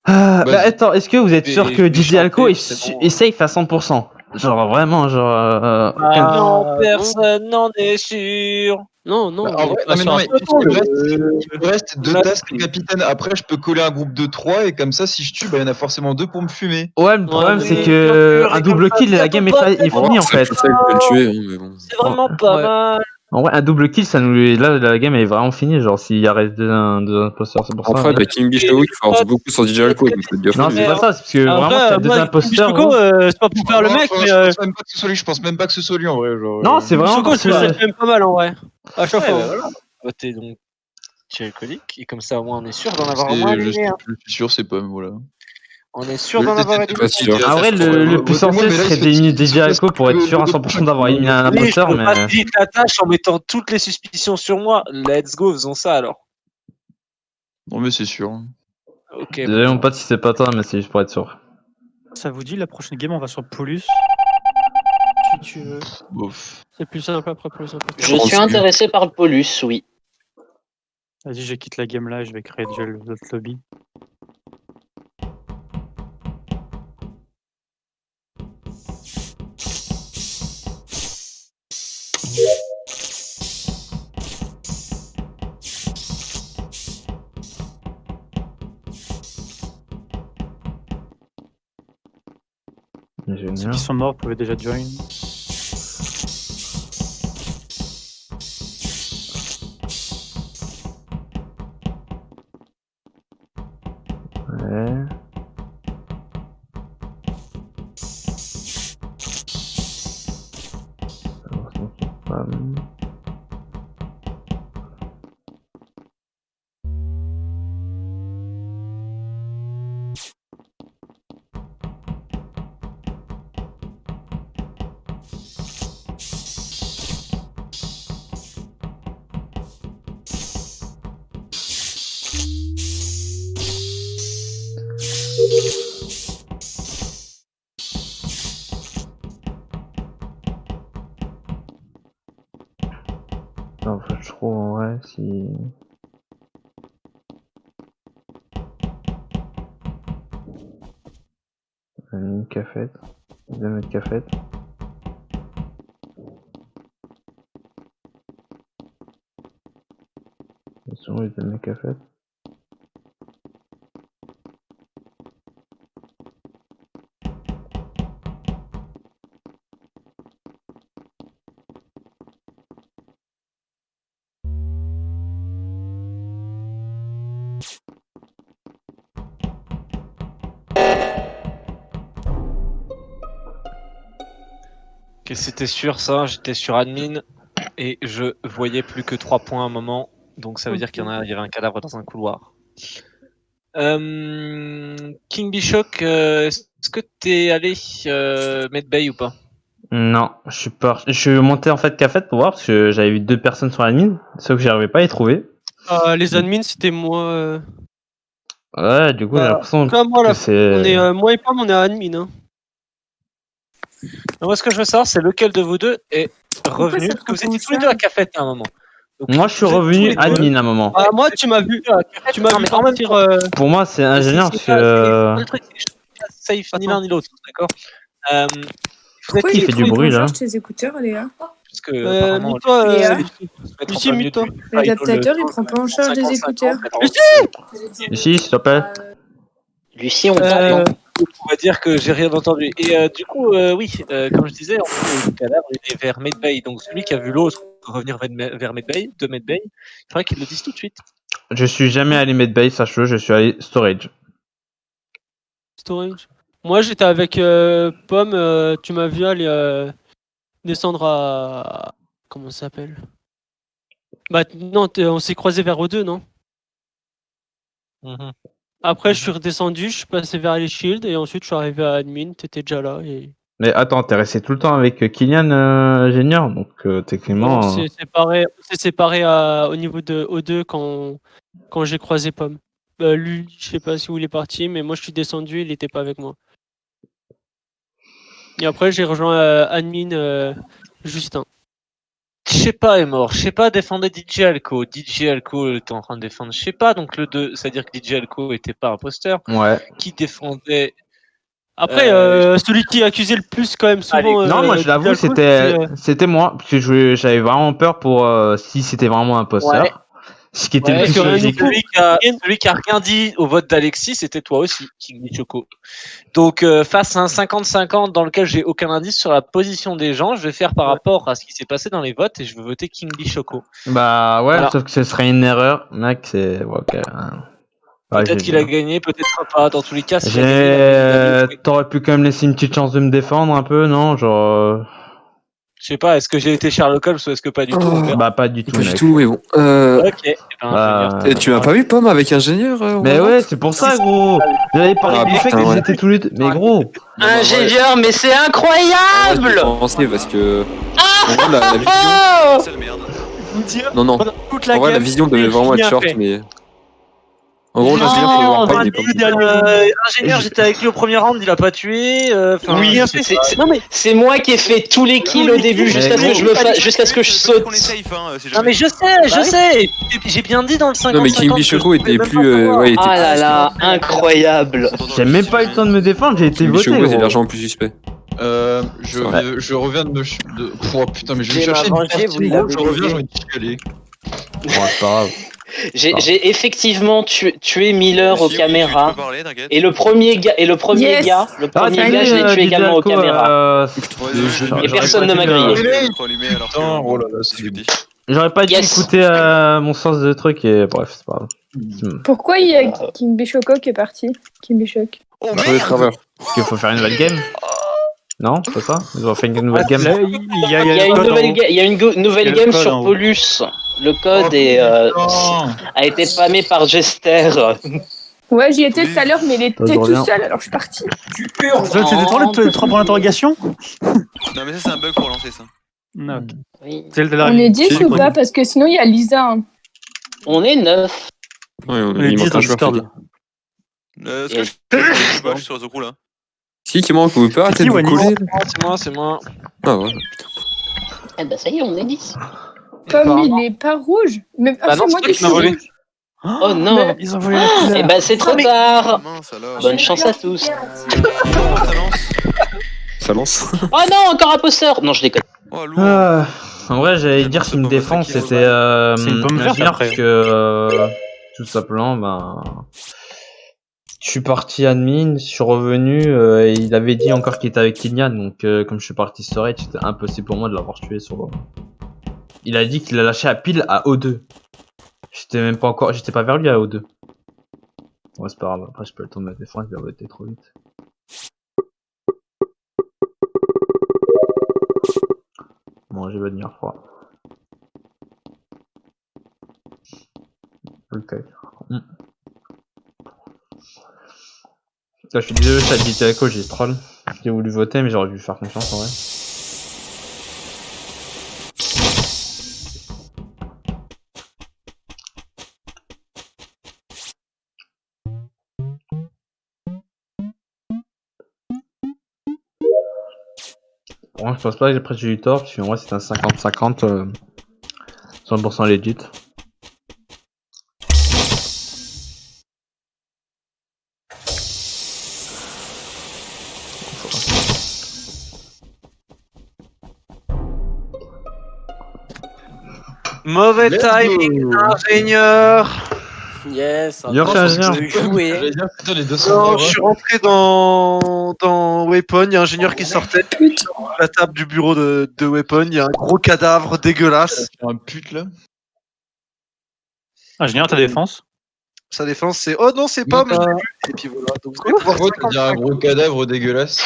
Bah Vas-y. attends, est-ce que vous êtes Je sûr vais- que je vais DJ Alco chanter, est, c'est bon, est safe à 100%? Genre vraiment, genre. Non, non. personne n'en est sûr. Non, Bah, on en est vrai, pas non, mais sûr non, à mais 100%. il me reste deux tasks capitaine. Après, je peux coller un groupe de 3 et comme ça, si je tue, bah, il y en a forcément 2 pour me fumer. Ouais, le problème mais c'est bien que sûr, un et comme double ça, kill et la ça game peut est, pas est être finie en C'est fait. plus safe de le tuer, hein, mais bon. C'est vraiment pas Ouais. mal. En vrai, un double kill, ça nous là la game est vraiment finie. Genre s'il y a reste deux imposteurs, c'est pour ça. Après, bah, King Bichowi force beaucoup sur DJ Alco, donc faites gaffe. Non, c'est pas ça, c'est parce que Après, vraiment, s'il y a deux moi, imposteurs. Choco, c'est pas pour faire le Non, mec, mais. je pense même pas que ce soit lui. Je pense même pas que ce soit lui en vrai. Genre, Non, c'est vraiment. Choco, parce je le que- sais quand même pas mal en vrai. À chaque Ouais, fois. bah voilà. Votez donc tu es alcoolique et comme ça au moins on est sûr d'en c'est- avoir au moins je éliminé. Hein. suis sûr, c'est pas voilà. On est sûr d'en avoir éliminé. pas sûr. En vrai, le plus Votez-moi, sensé mais là, serait il se d'éliminer fait- DJ Alco pour être sûr à 100% d'avoir éliminé un Oui, je imposteur, peux pas mais. te la tâche en mettant toutes les suspicions sur moi. Let's go, faisons ça alors. Non, mais c'est sûr. Ok. Désolé mon pote si c'est pas toi, mais c'est juste pour être sûr. Ça vous dit, la prochaine game, on va sur Paulus. Si tu veux. Bof. C'est plus simple après, plus simple. Je suis intéressé par le Polus, oui. Vas-y, je quitte la game là et je vais créer déjà l'autre lobby. Ceux Génial. qui sont morts pouvaient déjà join. Ouais. Non, faut que je trouve en vrai si. Une cafette. 2 mètres cafette. Ils sont où les 2 mètres cafette? Que c'était sûr ça, j'étais sur admin et je voyais plus que 3 points à un moment, donc ça veut dire qu'il y avait un cadavre dans un couloir. King Bishock, est-ce que t'es allé Medbay ou pas? Non, je suis monté en fait cafette pour voir parce que j'avais vu 2 personnes sur l'admin, sauf que j'arrivais pas à les trouver. Les admins, c'était moi. Ouais, du coup j'ai l'impression Comme moi, que là, c'est. moi et Pam, on est admin. Hein. Moi, ce que je veux savoir, c'est lequel de vous deux est revenu, parce que vous étiez tous les deux à cafette à un moment. Donc, Moi je suis revenu admin à un moment. Ah, moi, tu m'as vu. Tu m'as vu partir. Pour moi c'est ingénieur parce que. Le truc, c'est que je suis pas safe ni l'un ni l'autre, d'accord. Pourquoi il fait du bruit là? tes écouteurs, Léa? Parce que, mute-toi, Léa. Lucie, mute-toi. L'adaptateur, il prend pas en charge des écouteurs. Lucie, s'il te plaît. Lucie, on t'entend. On va dire que j'ai rien entendu. Et du coup, oui, comme je disais, en fait, le cadavre il est vers Medbay. Donc celui qui a vu l'autre revenir vers Medbay, de Medbay, il faudrait qu'il le dise tout de suite. Je suis jamais allé Medbay, sache-le, je suis allé Storage. Storage. Moi, j'étais avec Pomme. Tu m'as vu aller descendre à. Comment ça s'appelle? Bah, non, on s'est croisé vers O2, non? Après, je suis redescendu, je suis passé vers les shields et ensuite je suis arrivé à admin. T'étais déjà là. Et... Mais attends, t'es resté tout le temps avec Kylian ingénieur, donc techniquement. On s'est séparé au niveau de O2 quand j'ai croisé Pomme. Lui, je sais pas où il est parti, mais moi je suis descendu, il était pas avec moi. Et après, j'ai rejoint admin Justin. Je sais pas est mort, je sais pas défendait DJ Alco. DJ Alco était en train de défendre, je sais pas, donc le 2, c'est-à-dire que DJ Alco était pas imposteur. Ouais. Qui défendait. Après, celui qui accusait le plus quand même souvent. Non, moi je l'avoue, c'était moi, parce que j'avais vraiment peur pour si c'était vraiment un imposteur. Ouais. Ce qui était Ouais, plus logique. celui qui a rien dit au vote d'Alexis, c'était toi aussi, King Choco. Donc face à un 50-50 dans lequel j'ai aucun indice sur la position des gens, je vais faire par rapport à ce qui s'est passé dans les votes et je vais voter King Choco. Bah ouais, Voilà. sauf que ce serait une erreur, mec, c'est. Ouais, ok. Peut-être qu'il a gagné, peut-être pas. Dans tous les cas, s'il a gagné, t'aurais pu quand même laisser une petite chance de me défendre un peu, non? Genre. je sais pas, est-ce que j'ai été Sherlock Holmes ou est-ce que pas du tout? On verra. Bah pas du tout. Pas mec. du tout, mais bon. Ok. Et tu m'as pas vu Pomme avec ingénieur Mais ouais, c'est pour ça, gros. J'avais parlé du fait qu'ils étaient tous les deux. Mais gros. Ingénieur, mais c'est incroyable! Pensez parce que. En gros, la vision. Non, non. En vrai, la vision devait vraiment être short, mais. En gros, l'ingénieur pouvait voir pas, il est pas. Ingénieur, j'étais avec lui au premier round, il a pas tué. Oui, c'est moi qui ai fait tous les kills au début jusqu'à ce que je saute. Non mais je sais. J'ai bien dit dans le 50. Non mais King Bichoco était plus. Ah là là, incroyable. J'ai même pas eu le temps de me défendre, j'ai été voté. Bichoco, c'est l'argent plus suspect. Je reviens de me. Oh putain, mais je vais chercher une partie, gros, je reviens, j'ai envie de chialer. Bon, c'est pas grave. J'ai effectivement tué Miller aux caméras. Et le premier gars, je l'ai tué également aux caméras. Et personne ne m'a grillé. Putain, oh là là, c'est J'aurais pas dû écouter mon sens de truc et bref, c'est pas grave. Pourquoi il y a King Bishock qui est parti? King Bishock. Oh merde! Parce qu'il faut faire une nouvelle game. Non, c'est pas ça? Ils ont fait une nouvelle game. Il y a Il y a une nouvelle game sur haut. Polus. Le code a été spammé par Jester. Ouais, j'y étais tout à l'heure, mais il était je tout reviens. seul, alors je suis partie. Ça, c'était toi le 3 points d'interrogation? Non, mais ça, c'est un bug pour lancer ça. Non, ok. Oui. C'est le On est 10 ou pas? Parce que sinon, il y a Lisa. Hein. On est 9. Ouais, On est il 10 manque dans un le joueur. Discord. Freddy. Est-ce que je suis sur ce coup là? Si, qui manque, vous pouvez pas arrêter de vous Wanis coller. C'est moi. Ah ouais. Eh ben ça y est, on est 10. Comme il est pas rouge. Mais Bah non, c'est moi c'est toi qui qui m'as suis volé. rouge. Oh non. Ils ont volé la couleur. Eh ben c'est trop tard. Mince alors. Bonne chance à tous. Ça lance. Ça lance. Oh non, encore imposteur. Non, je déconne. Oh, lourd. En vrai, j'allais dire qu'une défense c'était C'est une pomme verte, ingénieur après. parce que tout simplement, ben, je suis parti admin, je suis revenu et il avait dit encore qu'il était avec Kylian, donc comme je suis parti storage, c'était impossible pour moi de l'avoir tué sur. Il a dit qu'il l'a lâché à pile à O2. J'étais pas vers lui à O2. Ouais, c'est pas grave, après je peux le temps de ma défense, il va voter trop vite. Bon, je vais venir froid. Ok. Là, je suis désolé, ça dit Teleco, j'ai troll. J'ai voulu voter, mais j'aurais dû faire confiance en vrai. Pour moi, je pense pas que après j'ai eu tort, parce qu'en vrai, c'est un 50-50, 100% legit. Mauvais Let's timing, go. ingénieur. Yes, Yo, encore, ingénieur. vous avez joué. J'allais dire, putain, les 200 Non, euros. je suis rentré dans Weapon, il y a un ingénieur qui sortait de la table du bureau de Weapon, il y a un gros cadavre dégueulasse. Un pute là. Ingénieur, ta défense. Sa défense c'est oh non c'est pas moi. Et puis voilà. Donc, vous allez pouvoir Pourquoi t'as dit un gros cadavre dégueulasse?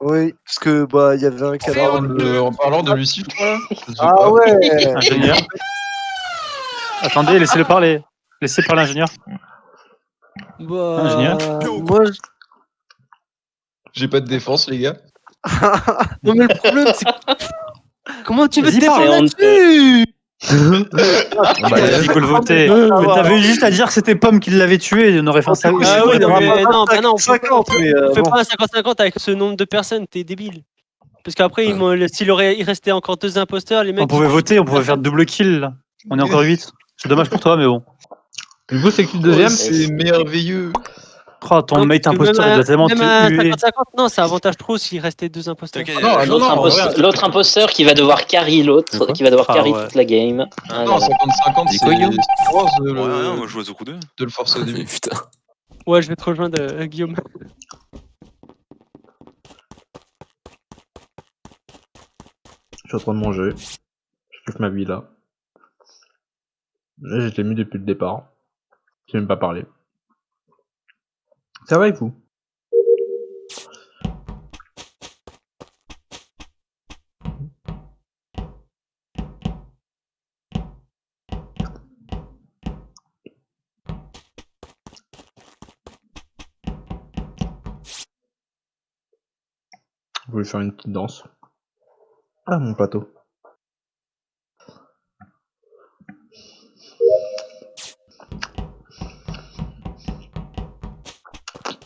Oui, parce que bah il y avait un En cadavre. parlant de Lucie, toi là? Je sais Ah pas. ouais. Ingénieur. Attendez, laissez-le parler. Laissez parler l'ingénieur. Bah, Ingénieur. moi, J'ai pas de défense, les gars. non mais le problème c'est comment tu veux te Vas-y, parle, défendre c'est là-dessus? Bah, il a dit qu'on le votait. Mais t'avais juste à dire que c'était Pomme qui l'avait tué et on aurait fait un sac. Ah oui, non, mais non, bah non, on fait 50, mais on fait bon. pas un 50-50 avec ce nombre de personnes, t'es débile. Parce qu'après, il restait encore 2 imposteurs, les mecs. On pouvait voter, on pouvait faire double kill. Là. On est encore 8. C'est dommage pour toi, mais bon. Du coup, c'est qui le deuxième? C'est merveilleux. Oh, ton mate imposteur, il doit tellement même te un huer. 50-50, non, ça avantage trop s'il restait 2 imposteurs. T'inquiète, non, L'autre non, l'autre imposteur qui va devoir carry l'autre, qui va devoir Ah, carry ouais. toute la game. Ah, Non, là, là. 50-50, Dis c'est quoi, Guillaume? force de Ouais, rien, le, moi je joue à Zoku 2. de le forcer au début. Putain. Ouais, je vais te rejoindre, Guillaume. Je suis en train de manger. Je kiffe ma vie là. Là, j'étais mis depuis le départ. J'ai même pas parlé. Ça va et vous? Je voulais faire une petite danse. Ah, mon plateau.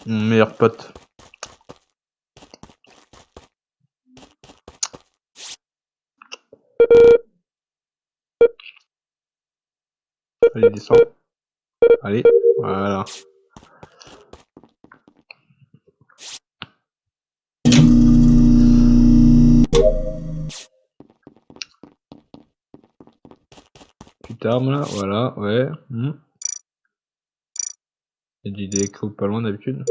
Mon meilleur pote. Allez, descends. Allez, voilà. Tu t'armes là, voilà, ouais. Il y a des échos pas loin d'habitude.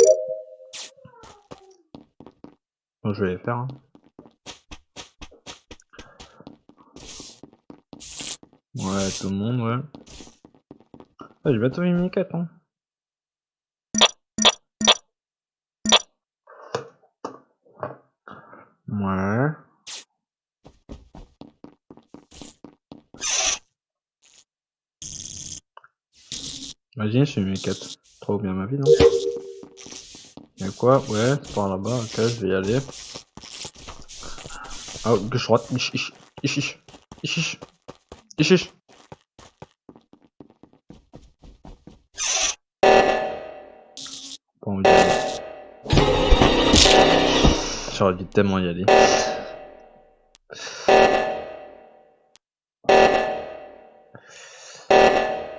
Bon, je vais les faire. Hein. Ouais, tout le monde, ouais. Ah, j'ai bientôt mis mes 4, hein. Ouais. Imagine, je suis mes 4. Trop bien ma vie, non? Y'a quoi? Ouais, c'est par là-bas, ok, je vais y aller. Ah, gauche droite, ish, ish, ish, ish, ish, ish, ish, ish. Pas envie d'y aller. J'aurais dû tellement y aller.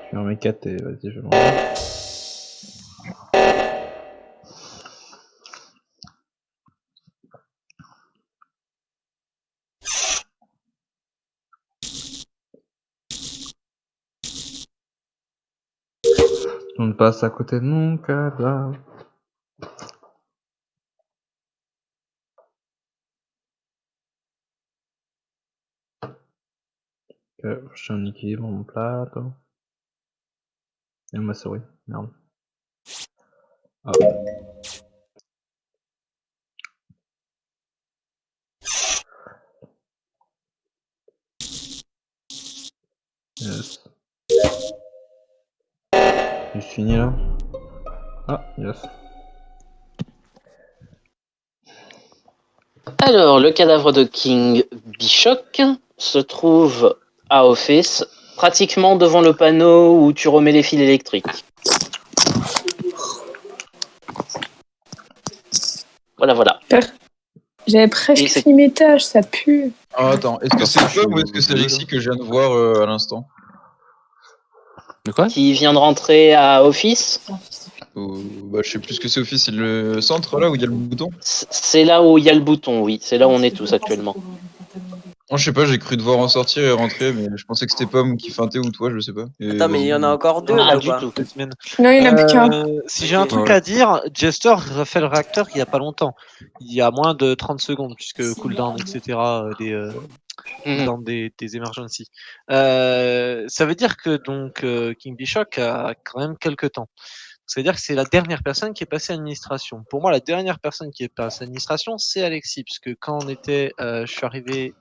Je vais en mes 4 et vas-y, je vais l'enlever. On passe à côté de mon cadavre. Ok, je suis en équilibre mon plateau. Et ma souris, merde. Ah. Yes. Juste fini là. Ah, yes. Alors, le cadavre de King Bishock se trouve à Office, pratiquement devant le panneau où tu remets les fils électriques. Voilà, voilà. J'avais presque fini mes tâches, ça pue. Ah, attends, est-ce que c'est toi ou est-ce que c'est Alexis que je viens de voir à l'instant? De quoi? Qui vient de rentrer à Office. Bah, je sais plus ce que c'est Office, c'est le centre là où il y a le bouton? C'est là où il y a le bouton, oui. C'est là où on est tous actuellement. Non, je sais pas, j'ai cru devoir en sortir et rentrer, mais je pensais que c'était Pomme qui feintait ou toi, je sais pas. Et Attends, mais il y en a encore deux Non, là pas ou du pas tout. Non, il n'y en a plus qu'un. Si j'ai un truc à dire, Jester refait le réacteur il y a pas longtemps. Il y a moins de 30 secondes, puisque cooldown, etc. Dans des emergencies. Ça veut dire que donc King Bishock a quand même quelques temps. C'est-à-dire que c'est la dernière personne qui est passée à administration. Pour moi, la dernière personne qui est passée à administration, c'est Alexis, puisque quand on était, je suis arrivé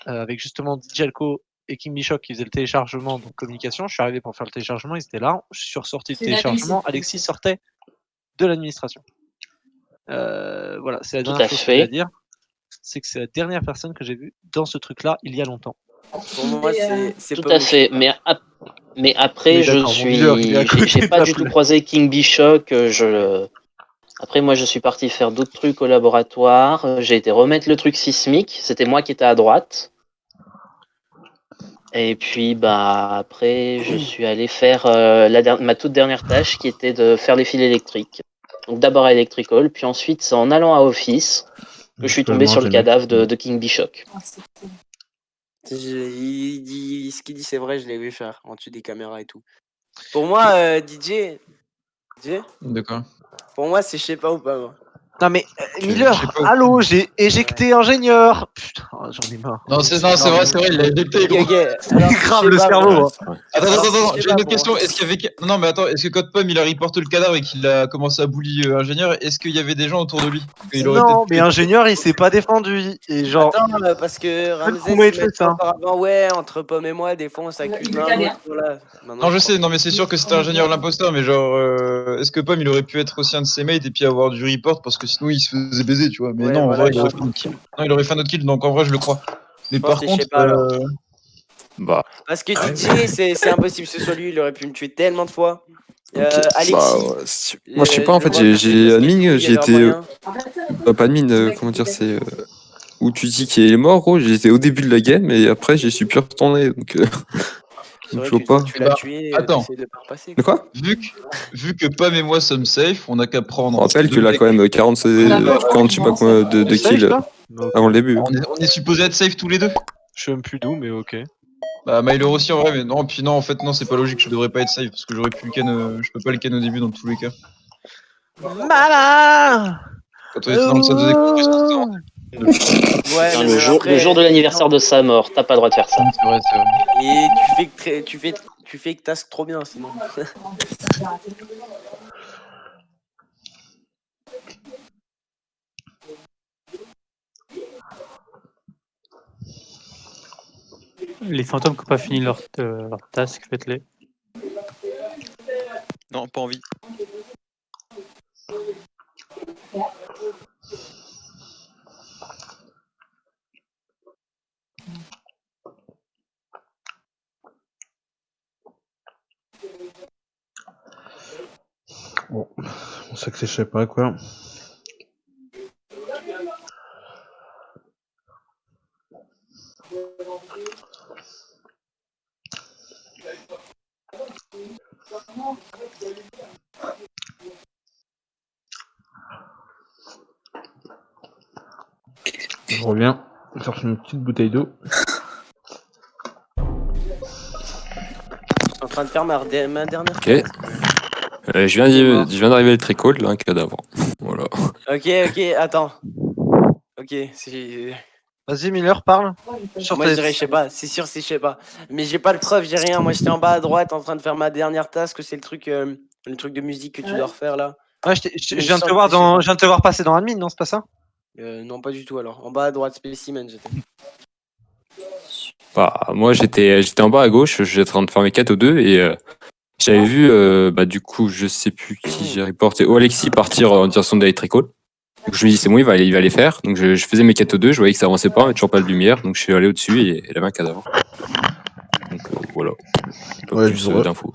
avec justement Djalco et King Bishock qui faisaient le téléchargement, donc communication. Je suis arrivé pour faire le téléchargement, ils étaient là. Je suis ressorti du téléchargement. Alexis sortait de l'administration. Voilà, c'est la dernière chose que j'ai à dire. C'est que c'est la dernière personne que j'ai vue dans ce truc-là il y a longtemps. Pour moi, c'est Tout pas à fait. Mais après, je suis, j'ai pas du tout croisé King Bishock. Après, moi, je suis parti faire d'autres trucs au laboratoire. J'ai été remettre le truc sismique. C'était moi qui étais à droite. Et puis, bah, après, je suis allé faire ma toute dernière tâche qui était de faire les fils électriques. Donc, d'abord à Electrical, puis ensuite, c'est en allant à Office que je suis tombé sur le cadavre de King Bishock. Ce qu'il dit, c'est vrai, je l'ai vu faire en dessus des caméras et tout. Pour moi, DJ. D'accord. Pour moi, c'est je sais pas ou pas. Moi. Non mais Miller, allô, j'ai éjecté ingénieur. Putain, j'en ai marre. Non, c'est vrai, il l'a éjecté. Grave le cerveau. Attends, j'ai une autre question. Est-ce qu'il y avait non mais attends, est-ce que quand Pomme il a reporté le cadavre et qu'il a commencé à bully ingénieur, est-ce qu'il y avait des gens autour de lui? Non, mais ingénieur il s'est pas défendu et genre. Attends, parce que Ramsey auparavant, ouais, entre Pomme et moi, des fois on s'accuse l'un l'autre. Voilà. Non, je sais, non mais c'est sûr que c'était ingénieur l'imposteur, mais genre est-ce que Pomme il aurait pu être aussi un de ses mates et puis avoir du report parce que sinon il se faisait baiser, tu vois. Mais ouais, non, voilà, en vrai, il aurait fait un autre kill. Non, il aurait fait un autre kill, donc en vrai, je le crois. Mais par contre. Bah. Parce que DJ, c'est impossible que ce soit lui, il aurait pu me tuer tellement de fois. Alexis. Bah, moi, je sais pas, en fait, j'ai admin, j'ai été. Pas admin, comment dire, c'est. Où tu dis qu'il est mort, gros, j'étais au début de la game et après, j'y suis plus retourné, donc. Donc je vois pas. Tu l'as tué, attends. de pas repasser. De quoi? Vu que Pomme et moi sommes safe, on a qu'à prendre. On rappelle que là, quand même, 40 je sais pas combien de kills avant le début. On est supposé être safe tous les deux. Je sais même plus d'où, mais ok. Bah, Mylor aussi en vrai, mais non, puis non, en fait, non, c'est pas logique, je devrais pas être safe parce que j'aurais pu le can, je peux pas le can au début dans tous les cas. Malin! Quand on était dans le centre de découverte, ouais, le jour de l'anniversaire de sa mort, t'as pas le droit de faire ça. C'est vrai, c'est vrai. Et tu fais que task trop bien sinon. Les fantômes qui n'ont pas fini leur task, faites-les. Non, pas envie. Bon, on sait que c'est je sais pas quoi. Je reviens, chercher une petite bouteille d'eau. Je suis en train de faire ma dernière. Ok. Je viens d'arriver le tricot, là, un cadavre. Voilà. Ok, attends. Ok, c'est. Vas-y, Miller, parle. Moi, je dirais, je sais pas. C'est sûr, c'est je sais pas. Mais j'ai pas le preuve, j'ai rien. Moi, j'étais en bas à droite en train de faire ma dernière task. C'est le truc de musique que tu dois refaire là. Ouais, je viens de te voir je viens de te voir passer dans admin, non, c'est pas ça? Non, pas du tout alors. En bas à droite, spécimen, j'étais. Bah, moi, j'étais en bas à gauche, j'étais en train de faire mes 4 au 2 et j'avais vu, bah, du coup, je sais plus qui j'ai reporté, Alexis partir en direction de l'Electrical. Donc je me dis, c'est bon, il va les faire. Donc je faisais mes 4 au 2, je voyais que ça avançait pas, mais toujours pas de lumière. Donc je suis allé au-dessus et il avait un cadavre. Donc voilà. Pas Ouais, plus d'infos.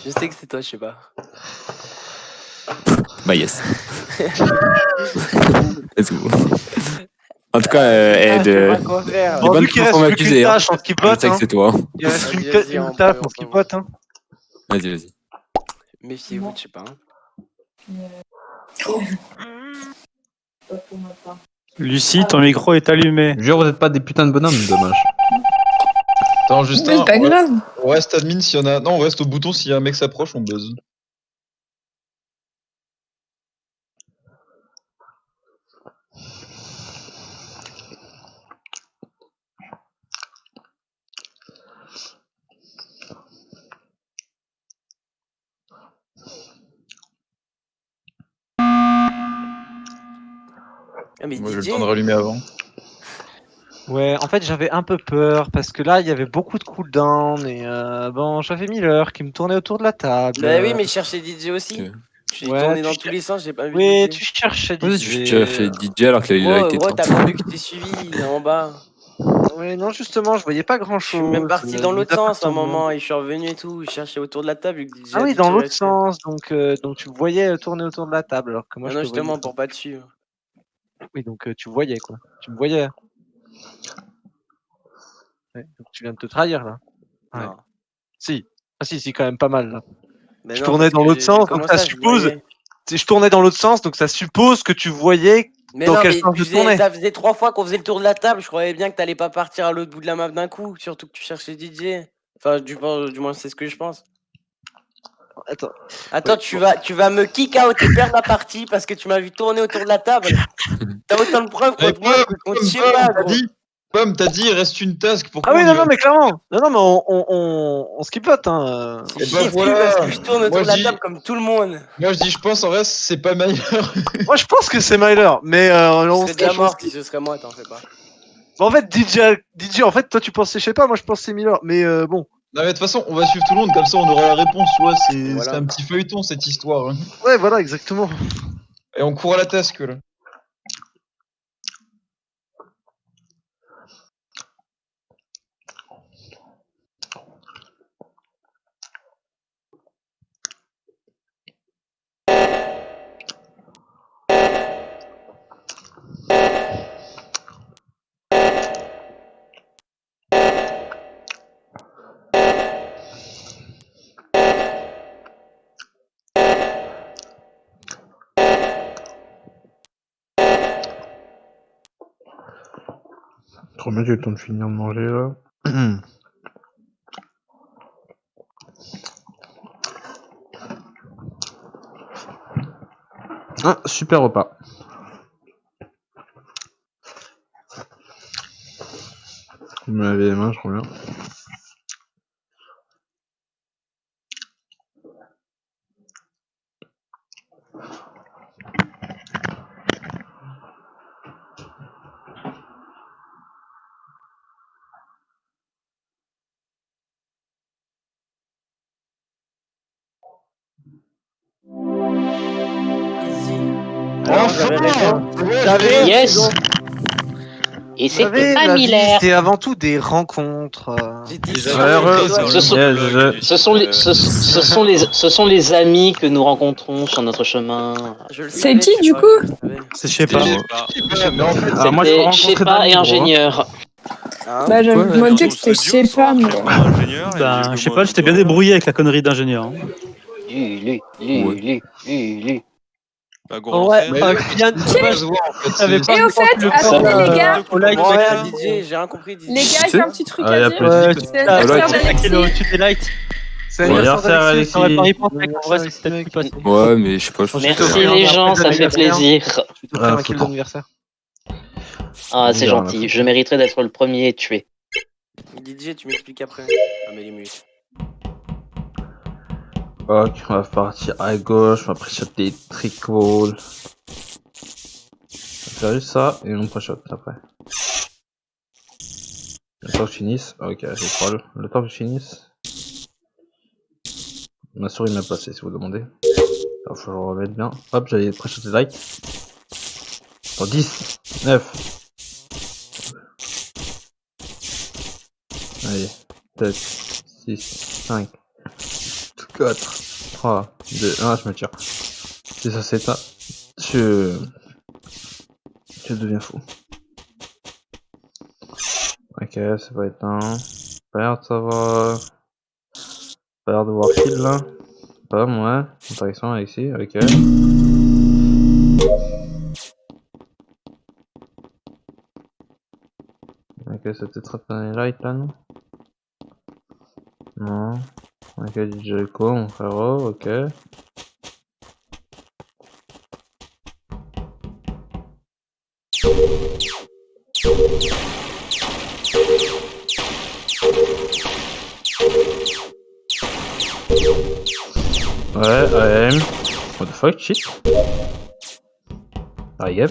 Je sais que c'est toi, je sais pas. Bah yes. C'est tout. En tout cas, Bon, vu qu'il reste plus qu'une tâche en skip-bot, je sais que c'est toi. il reste une tâche en skip-bot. Vas-y. Méfiez-vous, je sais pas. Lucie, ton micro est allumé. Jure, vous êtes pas des putains de bonhommes, dommage. Attends, Justin, C'est pas grave. on reste admin s'il y en a. Non, on reste au bouton s'il y a un mec s'approche, on buzz. Ah, mais Moi, j'ai le DJ temps de rallumer avant. Ouais, en fait, j'avais un peu peur parce que là, il y avait beaucoup de cooldown et bon, j'avais Miller qui me tournait autour de la table. Bah oui, mais je cherchais DJ aussi. Je suis tourné dans tous les sens, j'ai pas vu Oui, DJ. tu cherchais DJ. Oui, tu cherchais DJ alors qu'il a été Gros, t'as pas vu que t'es suivi, il est en bas. Oui, non, justement, je voyais pas grand Je chose. suis même parti dans l'autre sens à un moment et je suis revenu et tout. Je cherchais autour de la table. DJ Ah a oui, dit dans de l'autre rester. sens, donc tu me voyais tourner autour de la table alors que moi Non, je non, te voyais. justement, pour pas te suivre. Oui, donc tu voyais quoi. Tu me voyais. Ouais, donc tu viens de te trahir là. Ouais. Non. Si. Ah si, quand même pas mal là. Ben Je non, tournais parce dans que l'autre j'ai sens, donc commencé ça à, je suppose. voyais. Je tournais dans l'autre sens, donc ça suppose que tu voyais Mais dans non, quel mais sens je tournais. ça faisait 3 fois qu'on faisait le tour de la table. Je croyais bien que t'allais pas partir à l'autre bout de la map d'un coup. Surtout que tu cherchais DJ. Enfin, du moins, c'est ce que je pense. Attends. Attends, tu vas me kick out et perdre la partie parce que tu m'as vu tourner autour de la table. T'as autant de preuves Hey, contre moi contre je sais pas, gros. Pomme, t'as dit, il reste une task. Pourquoi Ah oui, on y non, va mais clairement. Non, mais on skipote. Hein. C'est Et bah chiffre voilà. parce que je tourne autour Moi, de la je dis- table comme tout le monde. Moi, je dis, je pense, en reste, c'est pas meilleur. Moi, je pense que c'est Myler, mais Je on serais se déjà cache. mort si ce serait moi, t'en fais pas. Bon, en fait, DJ, en fait, toi, tu pensais, je sais pas, moi, je pense que c'est Miller, mais bon. Non, mais de toute façon, on va suivre tout le monde, comme ça, on aura la réponse, tu vois. C'est Voilà. un petit feuilleton, cette histoire. Hein. Ouais, voilà, exactement. Et on court à la task, là. Trop bien, j'ai eu le temps de finir de manger là. Ah, super repas. Je me laver les mains, je reviens. Yes. Et c'était pas Miller. C'est avant tout des rencontres. Ce sont les amis que nous rencontrons sur notre chemin. C'est qui du coup? C'est je sais pas. moi, je C'était Shepa et ingénieur. Bah j'avais demandé que c'était je sais pas moi. Ben, je sais pas, j'étais bien débrouillé avec la connerie d'ingénieur. hein. Lui. Kylian, t'avais pas Et au fait, attendez les gars, DJ, j'ai rien compris. DJ. les gars, j'ai un petit truc Ah, y à a dire. plus de- C'est l'anniversaire d'Alexis. au-dessus des lights. C'est Anniversaire, Alexis. T'aurais pas répondu, mec, en vrai, c'est peut-être plus passé. Ouais, mais je sais pas, je pense Merci les gens, ça fait plaisir. Un kill d'anniversaire. Ah, c'est gentil. Je mériterais d'être le premier tué. DJ, tu m'expliques après. Ah, mais les muscles. Ok, on va partir à gauche, on va pré-shot des trick-balls. On va faire juste ça et on pré-shot après. Le temps que je finisse. Ok, j'ai troll. Le temps que je finisse. Ma souris m'a passé si vous demandez. Alors, faut que je le remette bien. Hop, j'allais pré-shot des lights. Dans 10, 9. Allez, 7, 6, 5, 4, 3, 2, 1, je me tire. Si ça s'éteint, je deviens fou. Ok, c'est pas éteint. Pas l'air de savoir. Pas l'air de voir kill là. Pas moi. Interaction avec ici, ok. Ok, c'était très bien light là, non? Non. Ok, DJ Co, mon frérot, ok. Ouais, AM. What the fuck, shit? Ah, yep.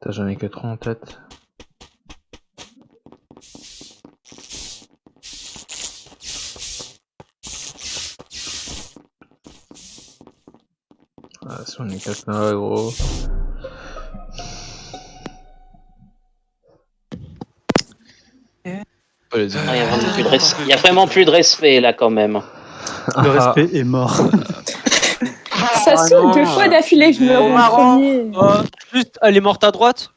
T'as jamais que 3 en tête. Ah, si on est 4 là, gros. Il y a vraiment plus de respect là quand même. Le respect est mort. Ça saoule 2 fois d'affilée, je me rends premier. Juste, elle est morte à droite.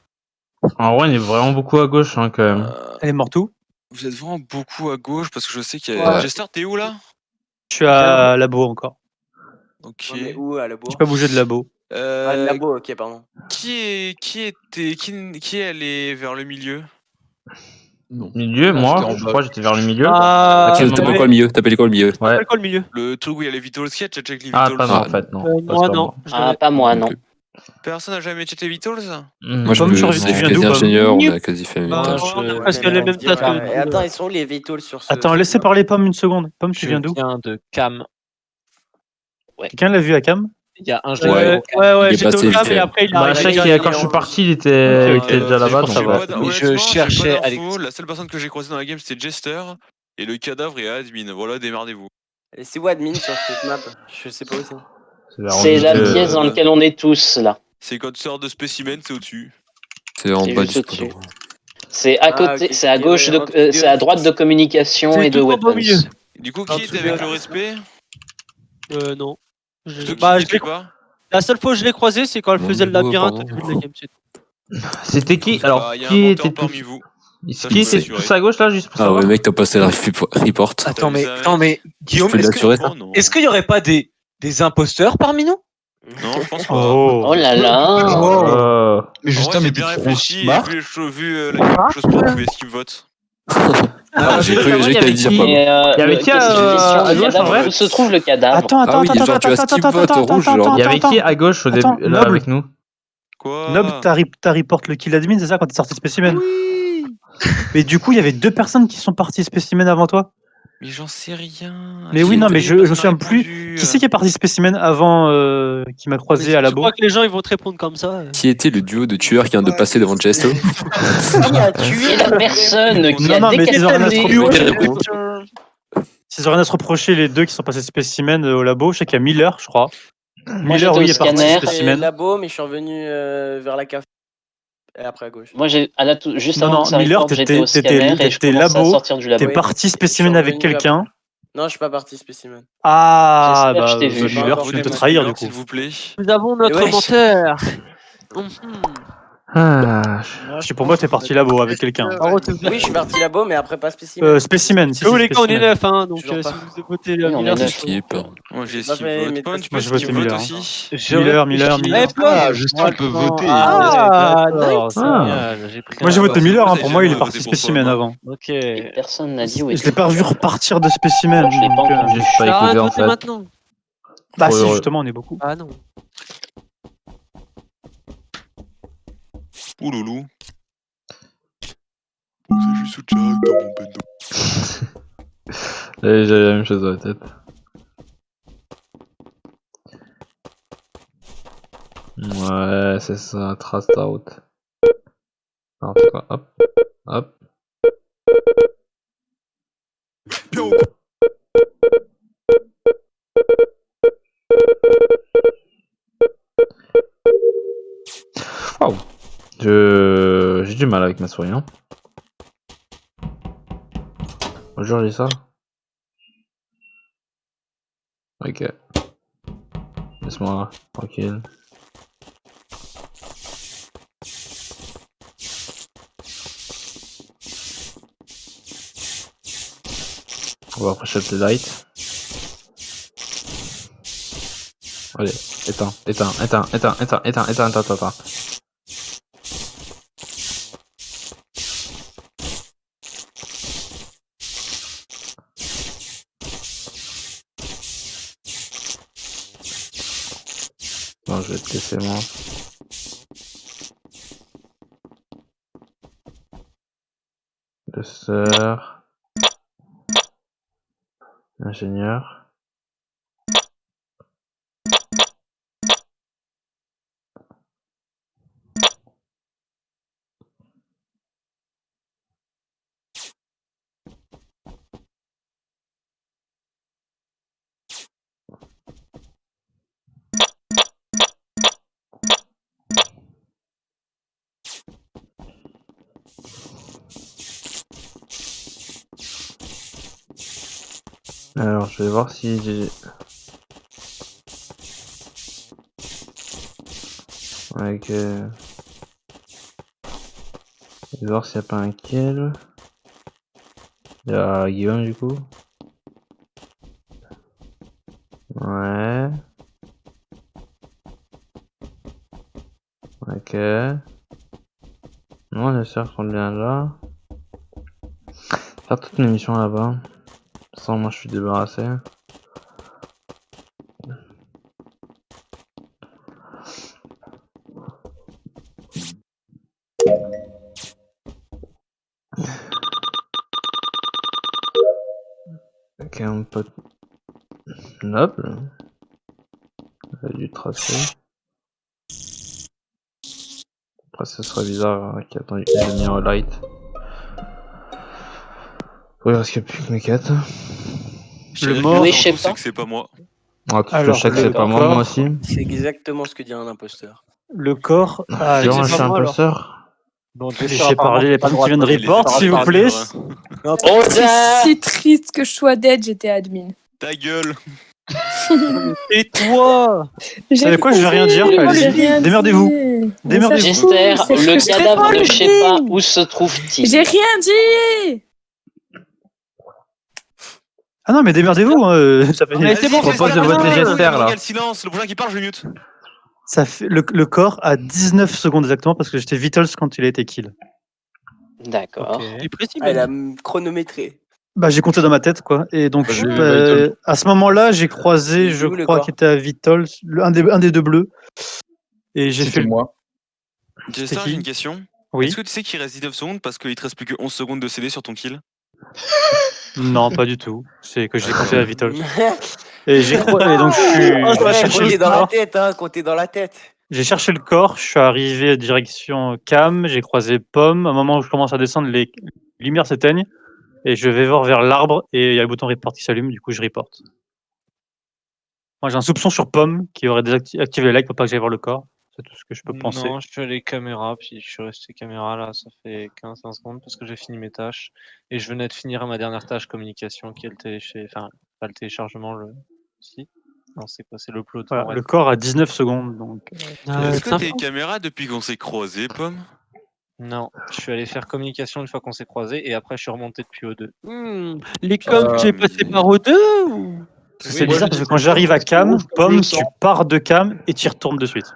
En vrai, on est vraiment beaucoup à gauche hein, quand même. Elle est morte où? Vous êtes vraiment beaucoup à gauche parce que je sais qu'il y a. Ouais. Jester, t'es où là? Je suis à labo encore. Ok. On est où à labo? J'ai pas bougé de labo. Ah, le labo, ok, pardon. Qui est allé vers le milieu? Milieu, moi, je crois que j'étais vers le milieu. Ah, T'appelles quoi le milieu? T'appelles quoi le milieu? Ouais. C'est quoi le milieu? Le truc où il y a les Vitals, qui a checké les Ah, Vitals? pas moi en fait, non. Moi, non. Ah, pas moi, non. Personne n'a jamais checké les Vitals? Moi, je Comme me je suis reviens quasi d'où, ingénieur, Pomme on a quasi fait le même Bah, tâche. parce qu'elle est même Et tâche et attends, ils sont où les Vitals sur ce. Attends, laissez parler Pomme une seconde. Pomme, tu Je viens d'où? viens de Cam. Quelqu'un l'a vu à Cam? Il y a un Ouais. jeu. Ouais, Il est j'étais passé au vite cam fait. et après il a. Bah, je sais que quand je suis parti, il était déjà là-bas. pour savoir. Mais je cherchais Alex. La seule personne que j'ai croisée dans la game c'était Jester et le cadavre est admin. Voilà, démerdez-vous. Et c'est où admin sur cette map? Je sais pas où c'est. C'est la pièce dans laquelle on est tous là. C'est quand tu sors de spécimen, c'est au-dessus. C'est en C'est bas juste du au-dessus. spot. C'est à côté, ok, c'est à ok, gauche, ouais, c'est à droite de communication C'est et de tout en bas au milieu. weapons. Du coup, qui était avec le respect? Non. Bah, je l'ai pas. La seule fois où je l'ai croisé, c'est quand elle Mon faisait le niveau, labyrinthe pardon. au début de la game. c'est tout. C'était qui? Bah, Alors, y a un qui menteur était parmi tous... vous. Ça, Qui je peux était l'assurer. tous à gauche là, juste pour Ah savoir? ouais, mec, t'as passé la report. Attends, mais Je Guillaume, peux l'assurer, ça? est-ce qu'il y aurait pas des imposteurs parmi nous? Non, je pense pas. Oh là là. Mais Justin, j'ai mais bien t'es trop réfléchi et smart. vu la game, je pense pas trouver skip vote. J'ai cru que t'allais dire pas. Et, Il y avait qui à gauche en vrai? Où se trouve le cadavre? Attends, Ah oui, genre tu as skip vote rouge, genre. Il y avait qui à gauche au début Attends, là Noble. avec nous? Quoi? Nob, t'as report le kill admin, c'est ça, quand t'es sorti de spécimen? Mais du coup, il y avait 2 personnes qui sont parties spécimen avant toi. Mais j'en sais rien. Mais oui, non, mais je me souviens plus. Qui c'est qui est parti spécimen avant qui m'a croisé à Je labo? crois que les gens ils vont te répondre comme ça. Qui était le duo de tueurs qui vient de passer devant Chesto? Qui a tué la personne qui Non, a mais ils ont rien à se décapité reprocher. S'ils ont rien à se reprocher, les deux qui sont passés spécimen au labo, je sais qu'il y a Miller, je crois. Moi, Miller, j'étais oui, au est parti scanner. spécimen. labo, mais je suis revenu vers la café. Et après à gauche. Moi, juste Non, avant non, que ça Miller, reporte, j'étais au scanner et je t'étais commençais à labo, sortir du labo. t'es parti spécimen avec quelqu'un. Non, je suis pas parti spécimen. Ah, J'espère que bah, je t'ai vu. Miller, tu viens de te trahir, du coup. S'il vous plaît. Nous avons notre Mais ouais. menteur. Ah, Parce que pour moi, t'es parti labo avec quelqu'un. Oui, je suis parti labo, mais après pas spécimen. Spécimen, si, Tous les cas, on est spécimen. 9, hein, donc Toujours si pas. vous votez Oui, on Miller, est c'est neuf. chaud. Qui peur. Moi j'ai Pas esquive fait vote. mes Punch, tests. tu peux Moi, je vote esquive vote Miller, aussi. Eh, Plog Ah, Justin, on peut voter. Ah, d'accord, c'est Ah. génial. J'ai pris Moi, j'ai un- voté Miller, hein, Vous pour avez moi, il est jamais parti voté pour spécimen toi, avant. Ok. Et personne n'a dit où Je était. l'ai pas vu repartir de spécimen. Je l'ai pas donc, entendu. Juste pas Ça a écouté en voté fait. maintenant. Bah, Trop si, heureux. justement, on est beaucoup. Ah non. Ouh loulou. C'est juste sous Jack dans mon bendo. J'ai la même chose dans la tête. Ouais, c'est ça, trace ta route. Alors, c'est quoi? Hop, hop. Waouh! J'ai du mal avec ma souris, hein. Bonjour, j'ai ça. Ok. Laisse-moi tranquille. On va approcher les lights. Allez, éteins. Bon, je vais te laisser moi. Deux sœurs. Ingénieur. Alors, je vais voir si j'ai... Ok. Je vais voir s'il n'y a pas un kill. Il y a Guillaume du coup. Ouais. Ok. Non, les sœurs sont bien là. Faire toutes mes missions là-bas. Sans moi je suis débarrassé. Ok, mon pote noble. Il a dû tracer. Après, ce serait bizarre qu'il ait attendu une demi-heure au light. Oui, parce qu'il n'y a plus que mes quêtes. Le mort, je sais c'est pas. que c'est pas moi. Ah, tout ce que Alors, je sais que c'est le pas moi, corps. moi aussi. C'est exactement ce que dit un imposteur. Le corps. Ah, Durant, c'est je suis pas moi, imposteur. Donc, Laissez parler les personnes qui viennent de report, s'il vous plaît. C'est triste que je sois dead, j'étais admin. Ta gueule. Et toi? Vous savez quoi, je vais rien dire. Allez-y, démerdez-vous. Démerdez-vous. J'espère, le cadavre ne sait pas où se trouve-t-il. J'ai rien dit. Ah non, mais démerdez-vous. Ça fait... Mais c'est bon, Je propose de voter Jester là. Le silence, le prochain qui parle, je mute. Ça fait le corps à 19 secondes exactement parce que j'étais Vitals quand il a été kill. D'accord. Il est précis, Ah, il a même. chronométré. Bah, j'ai compté dans ma tête, quoi. Et donc, J'ai vu Vitals. à ce moment-là, j'ai croisé, Il est je où, le crois, corps qu'il était à Vitals, un des deux bleus. Et j'ai fait C'était le. moi. Jester, qui j'ai une question. Oui. Est-ce que tu sais qu'il reste 19 secondes parce qu'il te reste plus que 11 secondes de CD sur ton kill? Non, pas du tout. C'est que j'ai compté la Vitals. Et j'ai et donc Ouais, j'ai cherché compter le dans la corps. tête, hein, compter dans la tête. J'ai cherché le corps, je suis arrivé direction Cam, j'ai croisé Pomme. À un moment où je commence à descendre, les lumières s'éteignent et je vais voir vers l'arbre et il y a le bouton report qui s'allume, du coup je reporte. Moi j'ai un soupçon sur Pomme qui aurait activé les likes pour pas que j'aille voir le corps. C'est tout ce que je peux penser. Non, je suis allé caméra, puis je suis resté caméra là, ça fait 15-20 secondes parce que j'ai fini mes tâches. Et je venais de finir ma dernière tâche communication qui est enfin, pas le téléchargement, le. Si. Non, c'est quoi? C'est l'upload. Voilà, Bon, le bref. corps à 19 secondes. Donc, Est-ce que t'es caméra depuis qu'on s'est croisés, Pomme? Non, je suis allé faire communication une fois qu'on s'est croisés et après je suis remonté depuis O2. Les coms, j'ai passé par O2 ou... c'est bizarre parce que quand j'arrive à Cam, Pomme, tu pars de Cam et tu y retournes de suite.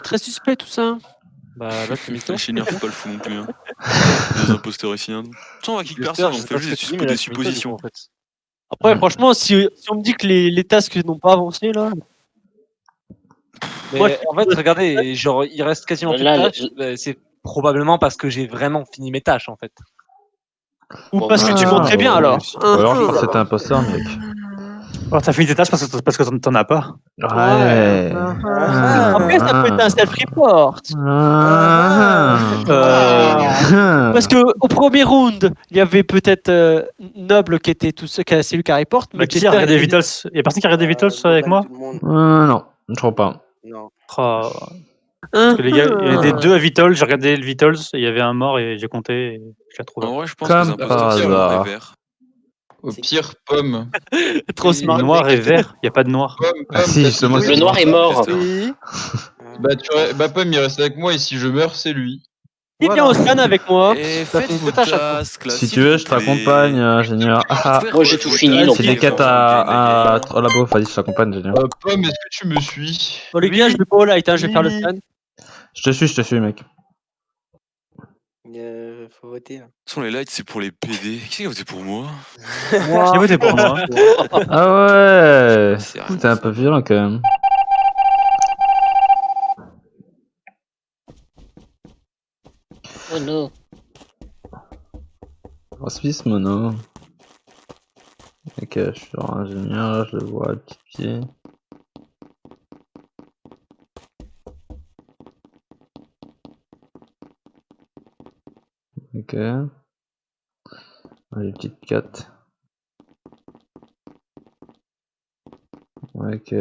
Très suspect tout ça. Bah là, tu mytho. Chiner, faut pas le fou non plus. Hein. Des imposteurs ici. Hein. On va kick personne, on fait juste des suppositions. En fait. Après, franchement, si on me dit que les tasks n'ont pas avancé là. Mais Moi, en fait, regardez, genre, il reste quasiment plus de Là, tâches. C'est probablement parce que j'ai vraiment fini mes tâches en fait. Ou parce que tu montes très bien alors. Alors, c'était un imposteur, mec. Alors t'as fini tes tâches parce que t'en as pas. Ouais. Après, ça peut être un self-report. Parce que au premier round, il y avait peut-être Noble qui était tout seul, c'est lui qui a report. Bah, qui a regardé Vitals? Il y a personne qui a regardé Vitals avec moi? Non, je crois pas. Non. Oh. Parce que les gars, il y avait deux à Vitals, j'ai regardé le Vitals, et il y avait un mort et j'ai compté et je l'ai trouvé. En vrai, je pense Comme que par c'est hasard. vert. Au pire, Pomme. Trop smart. Noir et vert, il n'y a pas de noir. Ah si, justement, Le noir est mort. Oui. Bah, Pomme, il reste avec moi et si je meurs, c'est lui. Il vient au scan avec moi. Et Ça faites fait vos une tâche à tasks là. Si s'il tu veux, vous je te plaît. raccompagne, ingénieur. Ah, Moi, j'ai tout fini, donc c'est des quêtes à labo, vas-y, je t'accompagne, ingénieur. Pomme, est-ce que tu me suis? Bon, les gars, je vais pas au light, hein, je vais faire le scan. Je te suis, mec. Faut voter. Là. De toute façon, les lights, c'est pour les PD. Qui a voté pour moi? J'ai voté pour moi. Ah ouais. C'est rien. T'es un peu violent quand même. Oh non. Hospice, mono. Ok, je suis sur ingénieur, je le vois, petit pied. Ok. Allez, petite 4. Ok.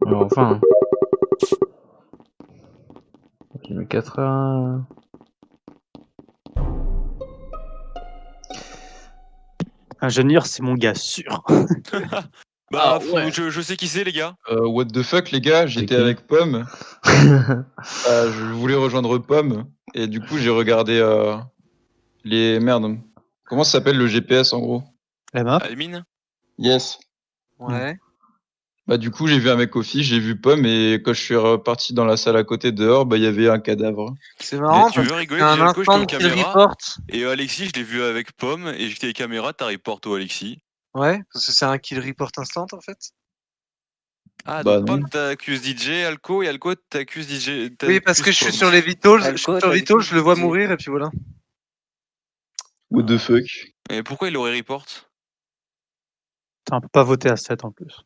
Alors, enfin. J'ai mis 4 heures. Ingénieur, c'est mon gars sûr. Bah, ouais. je sais qui c'est, les gars. What the fuck, les gars, j'étais qui avec Pomme. Je voulais rejoindre Pomme. Et du coup, j'ai regardé les. Merde. Comment ça s'appelle le GPS en gros? La map. Almine. Yes. Ouais. Bah, du coup, j'ai vu un mec au fiche, j'ai vu Pomme. Et quand je suis reparti dans la salle à côté dehors, bah, il y avait un cadavre. C'est Mais marrant tu parce veux que rigoler, c'est un j'ai Alco, j'étais instant aux qu'il caméras. report. Et Alexis, je l'ai vu avec Pomme. Et j'étais avec caméra, t'as report au Alexis. Ouais, parce que c'est un kill report instant en fait. Ah, Bah, donc non. Pomme t'accuses DJ, Alco, et Alco t'accuses DJ. Oui, parce que je suis Pomme. sur les vitals, Alco, je suis sur t'as les vitals, dit je le vois DJ. mourir et puis voilà. What the fuck? Et pourquoi il aurait report? Putain, on peut pas voter à 7 en plus.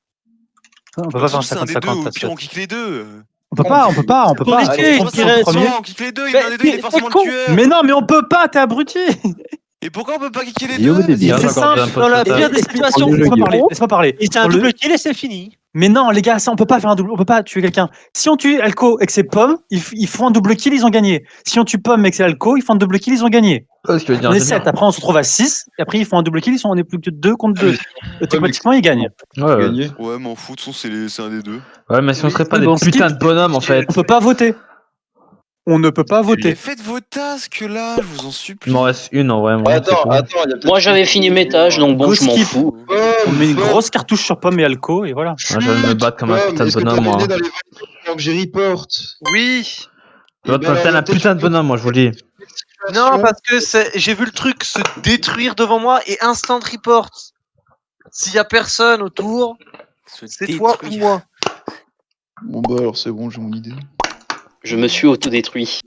On peut pas faire un C'est un des deux, 50-50 ou à pire 7. on kick les deux. On peut pas. Pour risquer, On je dirais, premier. On kick les deux, il y en a des deux, il est forcément le tueur. Mais non, mais on peut pas, t'es abruti. Et pourquoi on peut pas kicker les Il est où deux? des Vas-y, biens, c'est encore simple, bien dans la pote, pire des situations, Laisse-moi parler. et c'est un Dans le- double kill et c'est fini. Mais non, les gars, ça, on peut pas faire un double, on peut pas tuer quelqu'un. Si on tue Alco et que c'est Pomme, ils font un double kill, ils ont gagné. Si on tue Pomme et que c'est Alco, ils font un double kill, ils ont gagné. ce que veut dire On est ingénieur. 7, après on se retrouve à 6, et après ils font un double kill, on est plus que 2 contre 2. Automatiquement, ils gagnent. Ouais, Gagné. Ouais, m'en fous, de toute façon, c'est un des deux. ouais, mais si on serait pas Oui, des bon, putains skip. de bonhommes en fait. On peut pas voter. On ne peut pas Mais voter. faites vos tasks là, je vous en supplie. Il m'en reste une en vrai. Moi, Attends, c'est tout. attends, il y a peut-être. Moi, j'avais fini mes tâches, donc bon, Go je m'en skip. fous. On met une Pomme, grosse cartouche sur Pomme et Alco, et voilà. Ouais, je vais me battre comme un Pomme, putain de est-ce que bonhomme, t'as moi. aidé dans les votes pendant que j'ai report? Oui. L'autre t'es un putain de bonhomme, moi je vous le dis. Non, parce que j'ai vu le truc se détruire devant moi et instant report. S'il y a personne autour, c'est toi ou moi. Bon bah alors c'est bon, j'ai mon idée. Je me suis autodétruit.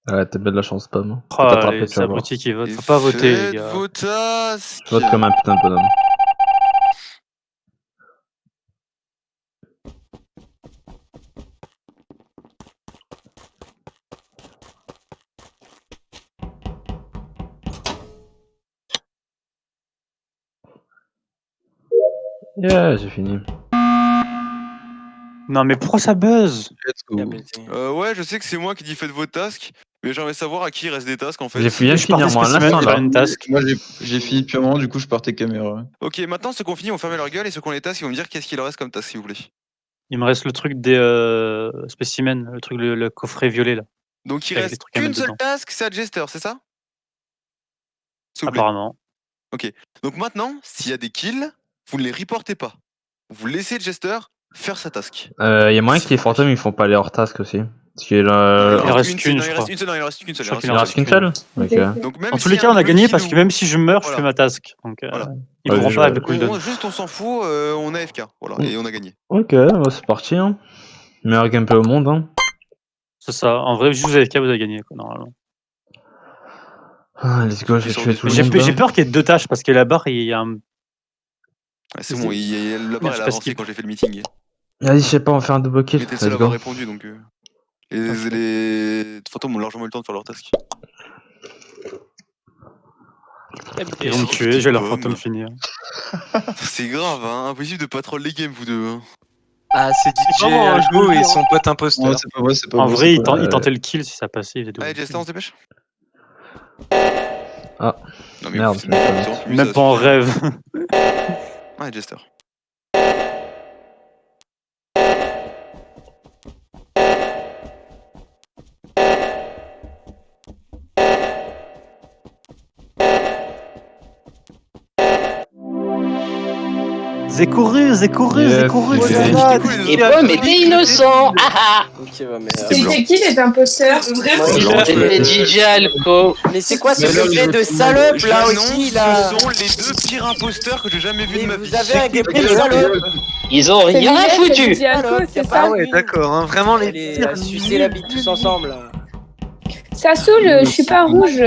Ouais, t'as bien de la chance, Pam. Oh, les abrutis qui votent. Faut pas voter, les gars. Vos tasks. Tu votes comme un putain de bonhomme. Yeah, j'ai fini. Non, mais pourquoi ça buzz? Ouais, je sais que c'est moi qui dis faites vos tasks, mais j'aimerais savoir à qui il reste des tasks en fait. J'ai fini de finir moi, un instant là. Moi j'ai fini depuis un moment, du coup je partais caméra. Ok, maintenant ceux qui ont fini vont fermer leur gueule et ceux qui ont les tasks ils vont me dire qu'est-ce qu'il leur reste comme task si vous voulez. Il me reste le truc des spécimens, le truc, le coffret violet là. Donc il Avec les reste trucs à qu'une mettre seule dedans. task, c'est à Jester, c'est ça? S'il vous plaît. Apparemment. Ok, donc maintenant, s'il y a des kills, vous ne les reportez pas. Vous laissez Jester faire sa task. Y'a moyen que les fantômes ils font pas les hors tasks aussi. Parce que Il en reste qu'une, je il crois. reste une seule, non, il en reste qu'une seule. Je crois Il en reste qu'une seule. Ok. Donc même En tous s'il les y a cas, on a double gagné kill parce ou- que même si je meurs, je Voilà. fais ma task. Donc Voilà. ils pourront pas avec le cooldown. Juste on s'en fout, on a FK, voilà, et on a gagné. Ok, bah, c'est parti. Hein. Meilleur gameplay au monde. Hein. C'est ça. En vrai, juste vous avez FK, vous avez gagné quoi, normalement. Ah, let's go, j'ai tué tout le monde. J'ai peur qu'il y ait deux tâches parce que la barre, il y a un. Ouais, c'est bon, la barre elle a avancé quand j'ai fait le meeting. Vas-y, je sais pas, on fait un double kill. Mais t'es le seul à avoir répondu donc. Les fantômes ont largement eu le temps de faire leur task. Ils vont me tuer, je vais leur fantôme finir. C'est grave, hein, impossible de pas troll les games vous deux. Hein. Ah, c'est DJ Algo et son pote imposteur. Ouais, c'est pas vrai, c'est pas En vrai, c'est pas il tentait le kill si ça passait. Il faisait Allez, Jester, on se dépêche. Ah, non, mais merde. Même pas en rêve. Ouais, Jester. J'ai couru. Yes, Et Pomme était innocent. Ah C'était qui les imposteurs? C'était DJ Alco. Mais c'est quoi ce gameplay de salope là aussi là? Ce sont les deux pires imposteurs que j'ai jamais vus de ma vie. Vous avez un gameplay de salope. Ils ont rien foutu. C'est ça? Ah ouais, d'accord, hein, vraiment les Les sucer la bite tous ensemble là. Ça saoule, je suis pas rouge.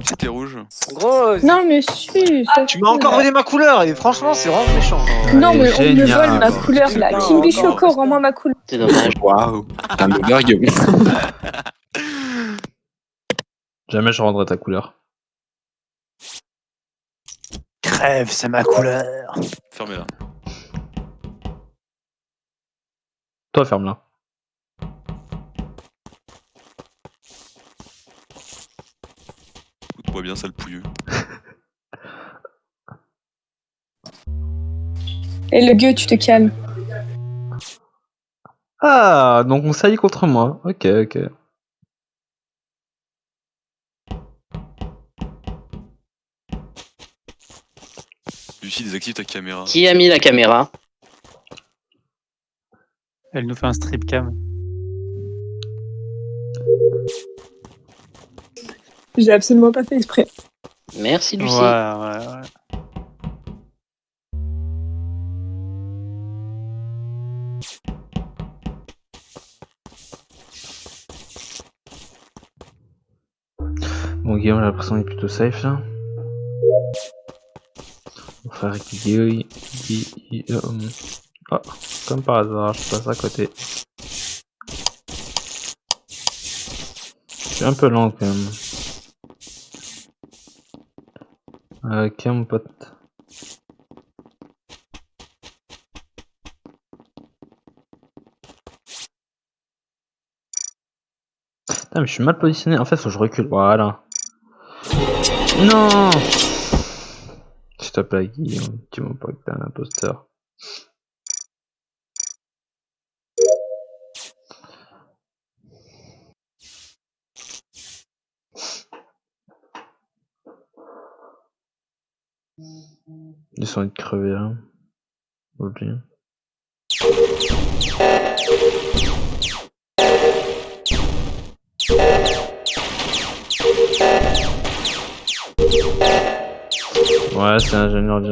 C'était rouge. Gros. Non, mais si. Tu m'as encore volé ma couleur et franchement, c'est vraiment méchant. Non, mais on me vole ma couleur là. Kimbi Choco, rends-moi ma couleur. C'est dommage. Waouh, un meilleur game. Jamais je rendrai ta couleur. Crève, c'est ma couleur. Fermez-la. Toi, ferme-la. Écoute-moi bien, sale pouilleux. Et le gueux, tu te calmes. Ah, donc on s'allie contre moi. Ok, ok. Lucie, désactive ta caméra. Qui a mis la caméra? Elle nous fait un strip cam. J'ai absolument pas fait exprès. Merci Lucie. Ouais. Bon, Guillaume, j'ai l'impression qu'il est plutôt safe là. On va faire Guillaume. Oh, comme par hasard, je passe à côté. Je suis un peu lent quand même. Ok, mon pote. Putain, mais je suis mal positionné. En fait, faut que je recule. Voilà. Non! S'il te plaît, Guillaume, dis-moi pas que t'es un imposteur. Ils sont être crevés là. Oublie. Ouais, c'est ingénieur.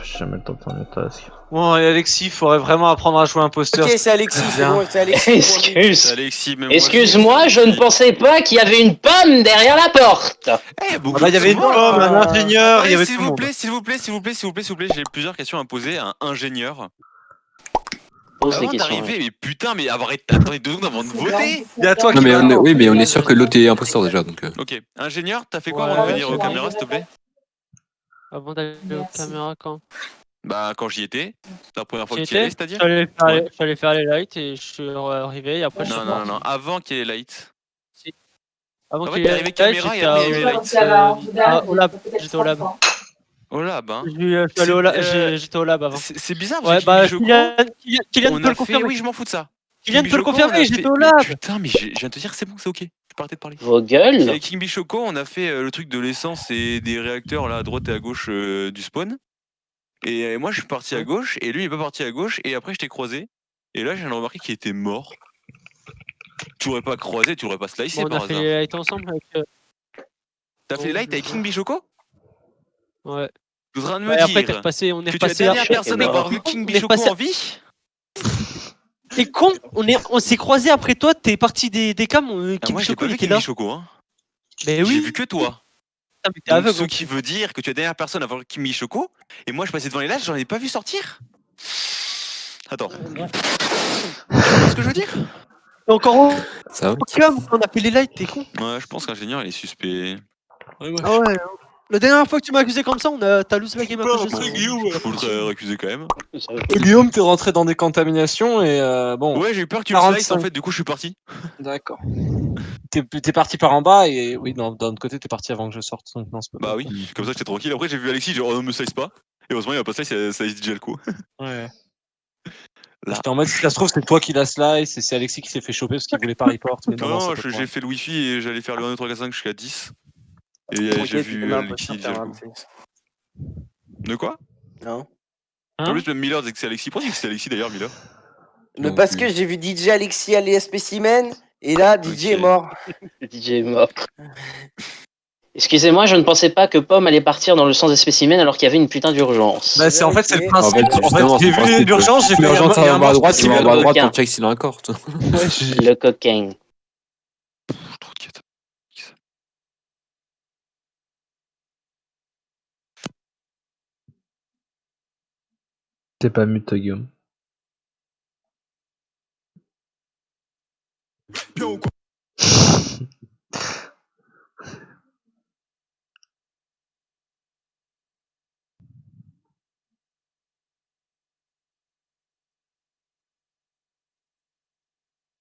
J'ai jamais le temps de tourner le task. Bon, et Alexis, il faudrait vraiment apprendre à jouer imposteur. Ok, c'est Alexis, c'est bon, c'est Alexis. Alexis, mais Excuse-moi, je ne pensais pas qu'il y avait une pomme derrière la porte. Il y avait une pomme, un ingénieur, il y avait tout S'il le vous monde. plaît, s'il vous plaît, s'il vous plaît, s'il vous plaît, s'il vous plaît, j'ai plusieurs questions à poser à un ingénieur. Pose les Avant questions. d'arriver, mais putain, mais attendez 2 secondes avant de voter. Il y a toi Non, qui mais va- oui, mais on est sûr que l'autre est imposteur déjà, donc. Ok, ingénieur, t'as fait quoi avant de venir aux caméras, s'il te plaît? Avant d'aller aux caméras, quand Bah, quand j'y étais, c'est la première fois que J'y tu y allais, étais, c'est-à-dire? je suis allé faire les lights et je suis arrivé et après je suis Non, non, non, parti. non, avant qu'il y ait les lights. Avant En fait, qu'il y t'es ait arrivé les caméra lights, et après il y a eu les lights. au lab, j'étais au lab. Au lab, hein. Je suis allé au lab, j'étais au lab avant. C'est bizarre, Ouais, parce bah, que Kylian on peut a le fait... confirmer. Oui, je m'en fous de ça. Kylian peut le Bichoco, confirmer, on a j'étais fait- au Mais lab. putain, mais je viens de te dire, c'est bon, c'est ok. Je peux arrêter de parler. Vos gueules. Avec King Bichoco, on a fait le truc de l'essence et des réacteurs là à droite et à gauche du spawn. Et moi, je suis parti à gauche et lui, il est pas parti à gauche. Et après, je t'ai croisé. Et là, j'ai remarqué qu'il était mort. Tu l'aurais pas croisé, tu l'aurais pas slicé Bon, on par a fait hasard. les lights ensemble avec. T'as fait les lights avec King Bichoco? Ouais. Tu es en train de me Et après, dire on est que tu es la repassé dernière après. personne à avoir vu King On est Bichoco repassé- en vie? T'es con, on s'est croisés après toi, t'es parti des cams, Ah, King moi, j'ai Bichoco pas il vu était King là. Bichoco, hein. Mais J'ai oui, vu que toi. putain, mais t'es Donc, aveugle. ce qui veut dire que tu es la dernière personne à avoir vu King Bichoco. Et moi, je passais devant les lights, j'en ai pas vu sortir. Attends. Tu vois ce que je veux dire? Et encore au Ça va. cam, on a fait les lights, t'es con. Ouais, je pense qu'ingénieur, il est suspect. Ah ouais. La dernière fois que tu m'as accusé comme ça, t'as lose la game à cause de ça. Je peux le réaccuser quand même. Guillaume, t'es rentré dans des contaminations et bon. Ouais, j'ai eu peur que tu le 45. slices en fait, du coup, je suis parti. D'accord. T'es parti par en bas et oui, d'un autre côté, t'es parti avant que je sorte. Donc non, c'est pas Bah oui, comme ça, j'étais tranquille. Après, j'ai vu Alexis, genre, oh non, me slice pas. Et heureusement, il va pas slice, ça DJ le coup. Ouais. Là. J'étais en mode, si ça se trouve, c'est toi qui la slice et c'est Alexis qui s'est fait choper parce qu'il voulait pas report. Mais non, Non, c'est pas toi. j'ai fait le wifi et j'allais faire le 1, 2, 3, 4, 5 jusqu'à 10. Et j'ai vu Alexis DJ le coup. De quoi? Non. En plus, même Miller disait que c'est Alexis. Pourquoi tu dis que c'est Alexis d'ailleurs, Miller? Mais parce que j'ai vu DJ Alexis aller à Specimen et là, DJ est mort. DJ est mort. Excusez-moi, je ne pensais pas que Pomme allait partir dans le sens des spécimens alors qu'il y avait une putain d'urgence. Bah, c'est c'est le En principe. fait, justement, j'ai vu l'urgence, j'ai fait l'urgence il y a un en bas à mort droite, tu vas en bas à droite Requin. pour check s'il a un corps. Le cocaine. Trop de quêtes. T'es pas mute, Guillaume.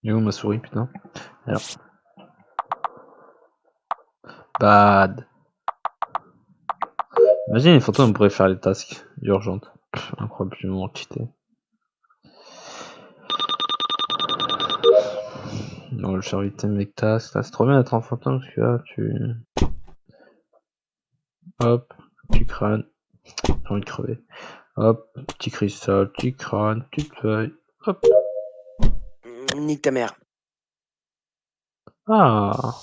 Et où ma souris, putain? Alors. Bad. Imagine les photos, on pourrait faire les tasks urgentes. Incroyablement cheaté. Non, le char item avec task, là c'est trop bien d'être en photo parce que là tu. Hop, petit crâne. J'ai envie de crever. Hop, petit cristal, petit crâne, petite feuille. Hop. Nique ta mère. Ah.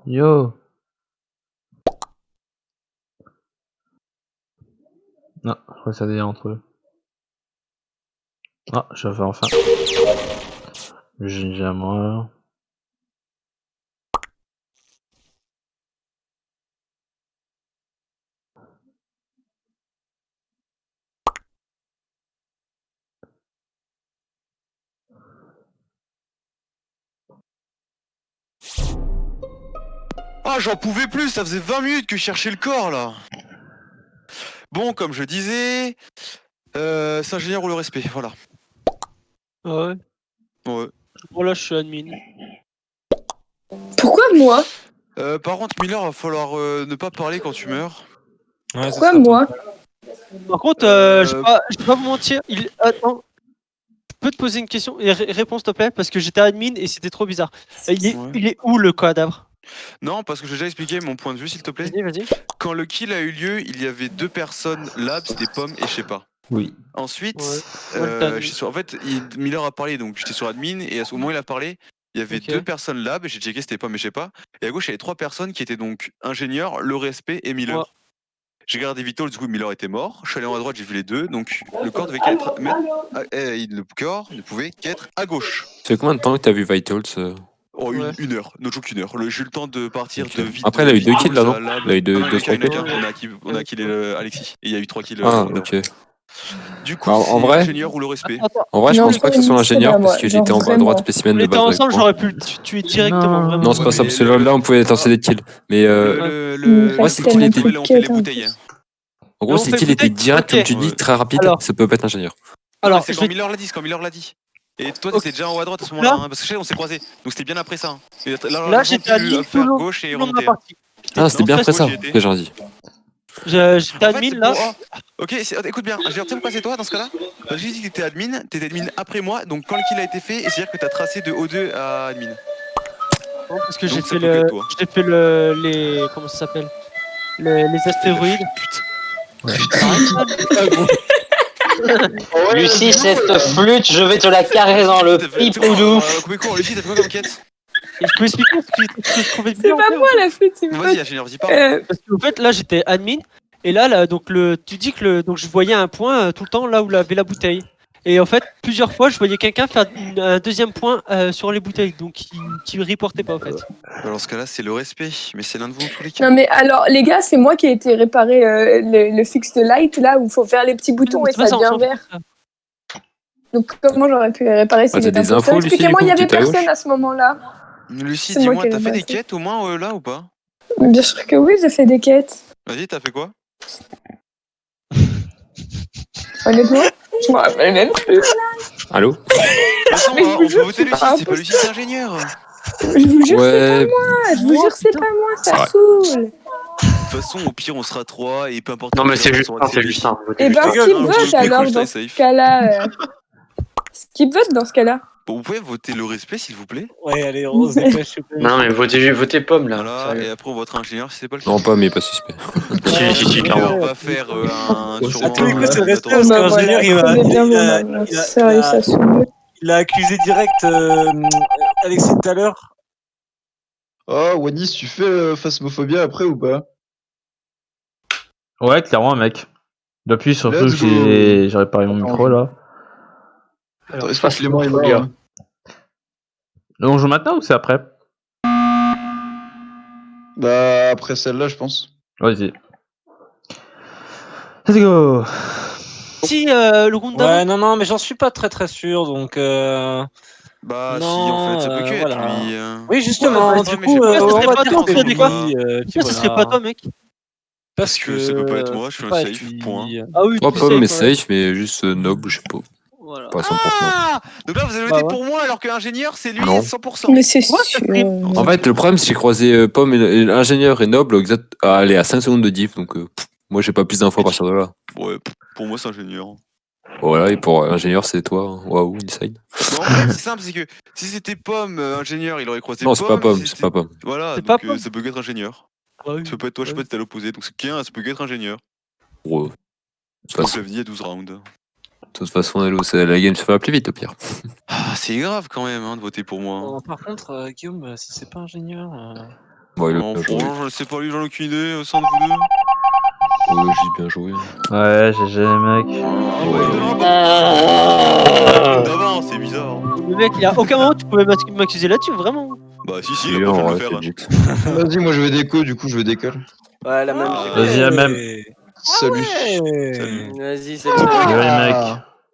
Yo. Non, je crois que ça devient entre eux. Ah, je vais faire enfin. J'ai à moi. Ah, j'en pouvais plus, ça faisait 20 minutes que je cherchais le corps là. Bon, comme je disais, c'est ingénieur ou le respect, voilà. Ah ouais. Ouais. Bon, là, je suis admin. Pourquoi moi? Par contre, Miller, va falloir ne pas parler quand tu meurs. Pourquoi moi? Par contre, je vais pas vous mentir. Attends, je peux te poser une question et réponse s'il te plaît, parce que j'étais admin et c'était trop bizarre. Il est où le cadavre? Non, parce que j'ai déjà expliqué mon point de vue, s'il te plaît. Vas-y. Quand le kill a eu lieu, il y avait 2 personnes lab, c'était Pomme et je sais pas. Oui. Ensuite, Ouais. en fait, Miller a parlé, donc j'étais sur admin, et à ce moment où il a parlé, il y avait 2 personnes lab, j'ai checké c'était Pomme et je sais pas. Et à gauche, il y avait 3 personnes qui étaient donc ingénieurs, le respect et Miller. Ouais. J'ai regardé Vitals, du coup Miller était mort. Je suis allé en haut à droite, j'ai vu les deux, donc le corps devait qu'être. Le corps ne pouvait qu'être à gauche. Ça fait combien de temps que t'as vu Vitals Oh, une heure, no joke, 1 heure. J'ai eu le temps de partir de vite. Après, il a eu 2 kills là, non? Lab. Il a eu 2 Non, il y en a 3 kills. qu'un. On a killé Alexis. Et il y a eu 3 kills. Ah, ok. Du coup, En c'est vrai, l'ingénieur ou le respect. en vrai, je Non, pense pas que ce soit l'ingénieur parce que j'étais en bas à droite spécimen On de était base. ensemble, avec moi. j'aurais pu le tuer directement. Vraiment. Non, c'est pas ça, parce que là, on pouvait lancer des kills. Mais moi, c'est qu'il était. On fait les bouteilles. En gros, c'est qu'il était direct, comme tu dis, très rapide. Ça peut pas être ingénieur. Alors, c'est quand Miller l'a dit. Et toi, t'étais déjà en haut à droite à ce moment-là, hein, parce que je sais, on s'est croisés. Donc c'était bien après ça. Et là j'étais admin faire gauche et remonter. Ah, c'était bien après ça que j'en dis. J'étais admin là. Ok, écoute bien, tu sais pourquoi c'est toi dans ce cas-là? Parce que j'ai dit que t'étais admin après moi, donc quand le kill a été fait, c'est-à-dire que t'as tracé de O2 à admin. Non, parce que Donc, j'ai ça fait peut que toi. les. Comment ça s'appelle? Les astéroïdes. Lucie, cette flûte, je vais te la carrer dans le pipoudou. Coupez court, Lucie, t'as fait quoi comme quête? Et je peux expliquer ce que je trouvais C'est bien. pas moi la flûte, c'est moi. Vas-y, ingénieur, vas-y, parle. Parce qu'en fait, là, j'étais admin. Et là donc tu dis que donc je voyais un point tout le temps là où il avait la bouteille. Et en fait, plusieurs fois, je voyais quelqu'un faire un deuxième point sur les bouteilles, donc qui reportait pas en fait. Dans ce cas-là, c'est le respect, mais c'est l'un de vous en tous les cas. Non mais alors les gars, c'est moi qui ai été réparer le fixe de light là où il faut faire les petits boutons et ça devient vert. Donc comment j'aurais pu les réparer si j'étais des infos, Lucie, expliquez-moi, il y avait du coup, tu personne à ce moment-là. Lucie, C'est moi dis-moi, qui ai t'as fait des réparé. quêtes au moins là ou pas? Bien sûr que oui, j'ai fait des quêtes. Vas-y, t'as fait quoi? Honnêtement, je me rappelle même plus. Allô? Mais je vous On peut jure, voter Lucie, c'est pas Lucie, c'est ingénieur. Je vous jure, c'est Ouais. pas moi. Je vous jure, c'est pas moi, ça Ouais. saoule. De toute façon, au pire, on sera 3 et peu importe. Non, mais c'est Justin, c'est Justin. Et ben, skip vote alors dans ce cas-là. Skip vote dans ce cas-là. Bon, vous pouvez voter le respect, s'il vous plaît. Ouais, allez, on se dépêche, s'il vous plaît. Non, mais votez Pomme là. Voilà, et après on votera ingénieur si c'est pas le cas. Non, pas, mais pas suspect. Si, clairement. On va faire un À tous les coups, c'est le respect attends, parce Bah qu'ingénieur, voilà, sérieux, ça saoule. il a accusé direct Alexis tout à l'heure. Oh, Wanis, tu fais Phasmophobia après ou pas? Ouais, clairement, mec. Depuis, surtout Let's que j'ai réparé mon micro là. Attends, est-ce que Clément est mort hein? On joue maintenant ou c'est après? Bah, après celle-là, je pense. Vas-y. Let's go. Si le round d'avant. Ouais, non, mais j'en suis pas très sûr, donc. Bah, non, si, en fait, ça peut que être voilà. lui. Oui, justement, Ouais, du mais coup, je sais pas, on ça serait va pas dire toi, que ça dépend. lui, puis Pourquoi ce serait pas toi, mec? Parce que ça peut pas être moi, je suis un pas safe, être lui. point. Ah oui, Moi, tu Pomme, mais sais, ouais. safe, mais juste noble, je sais pas. Voilà. Pas 100%. Ah, donc là, vous avez Bah voté ouais. pour moi alors que l'ingénieur, c'est lui Non. 100%. Mais c'est sûr. En fait, le problème, c'est que j'ai croisé Pomme et l'ingénieur et noble allez, à 5 secondes de diff, donc moi, j'ai pas plus d'infos à partir de là. Ouais, pour moi, c'est ingénieur. Voilà, et pour l'ingénieur, c'est toi. hein. Waouh, inside. Bon, en fait, c'est simple, c'est que si c'était Pomme, ingénieur, il aurait croisé Non, c'est pas Pomme, si c'est pas Pomme. Voilà, C'est donc pas Pomme. ça peut être ingénieur. Ah oui. Ça peut pas être toi, je sais Ouais. pas, t'es à l'opposé. Donc c'est qu'un, ça peut être ingénieur. Gros. De toute Donc façon, je l'avais dit à 12 rounds. Hello, la game se fait plus vite, au pire. Ah, c'est grave quand même hein, de voter pour moi. Oh, par contre, Guillaume, si c'est pas ingénieur. Bon, il a Non, bien joué. franchement, je sais pas, lui, j'en ai aucune idée au sein de vous deux. J'ai bien joué. Ouais, GG, mec. D'avant, c'est bizarre. Le mec, il a aucun moment tu pouvais m'accuser là-dessus, vraiment. Bah, si, Si, il a pas en fait vrai, l'affaire. c'est Jix. Vas-y, moi je vais déco, du coup je vais décolle. Ouais, la même. Vas-y, la même. Salut. Ouais. Salut. Vas-y, salut. Salut, mec.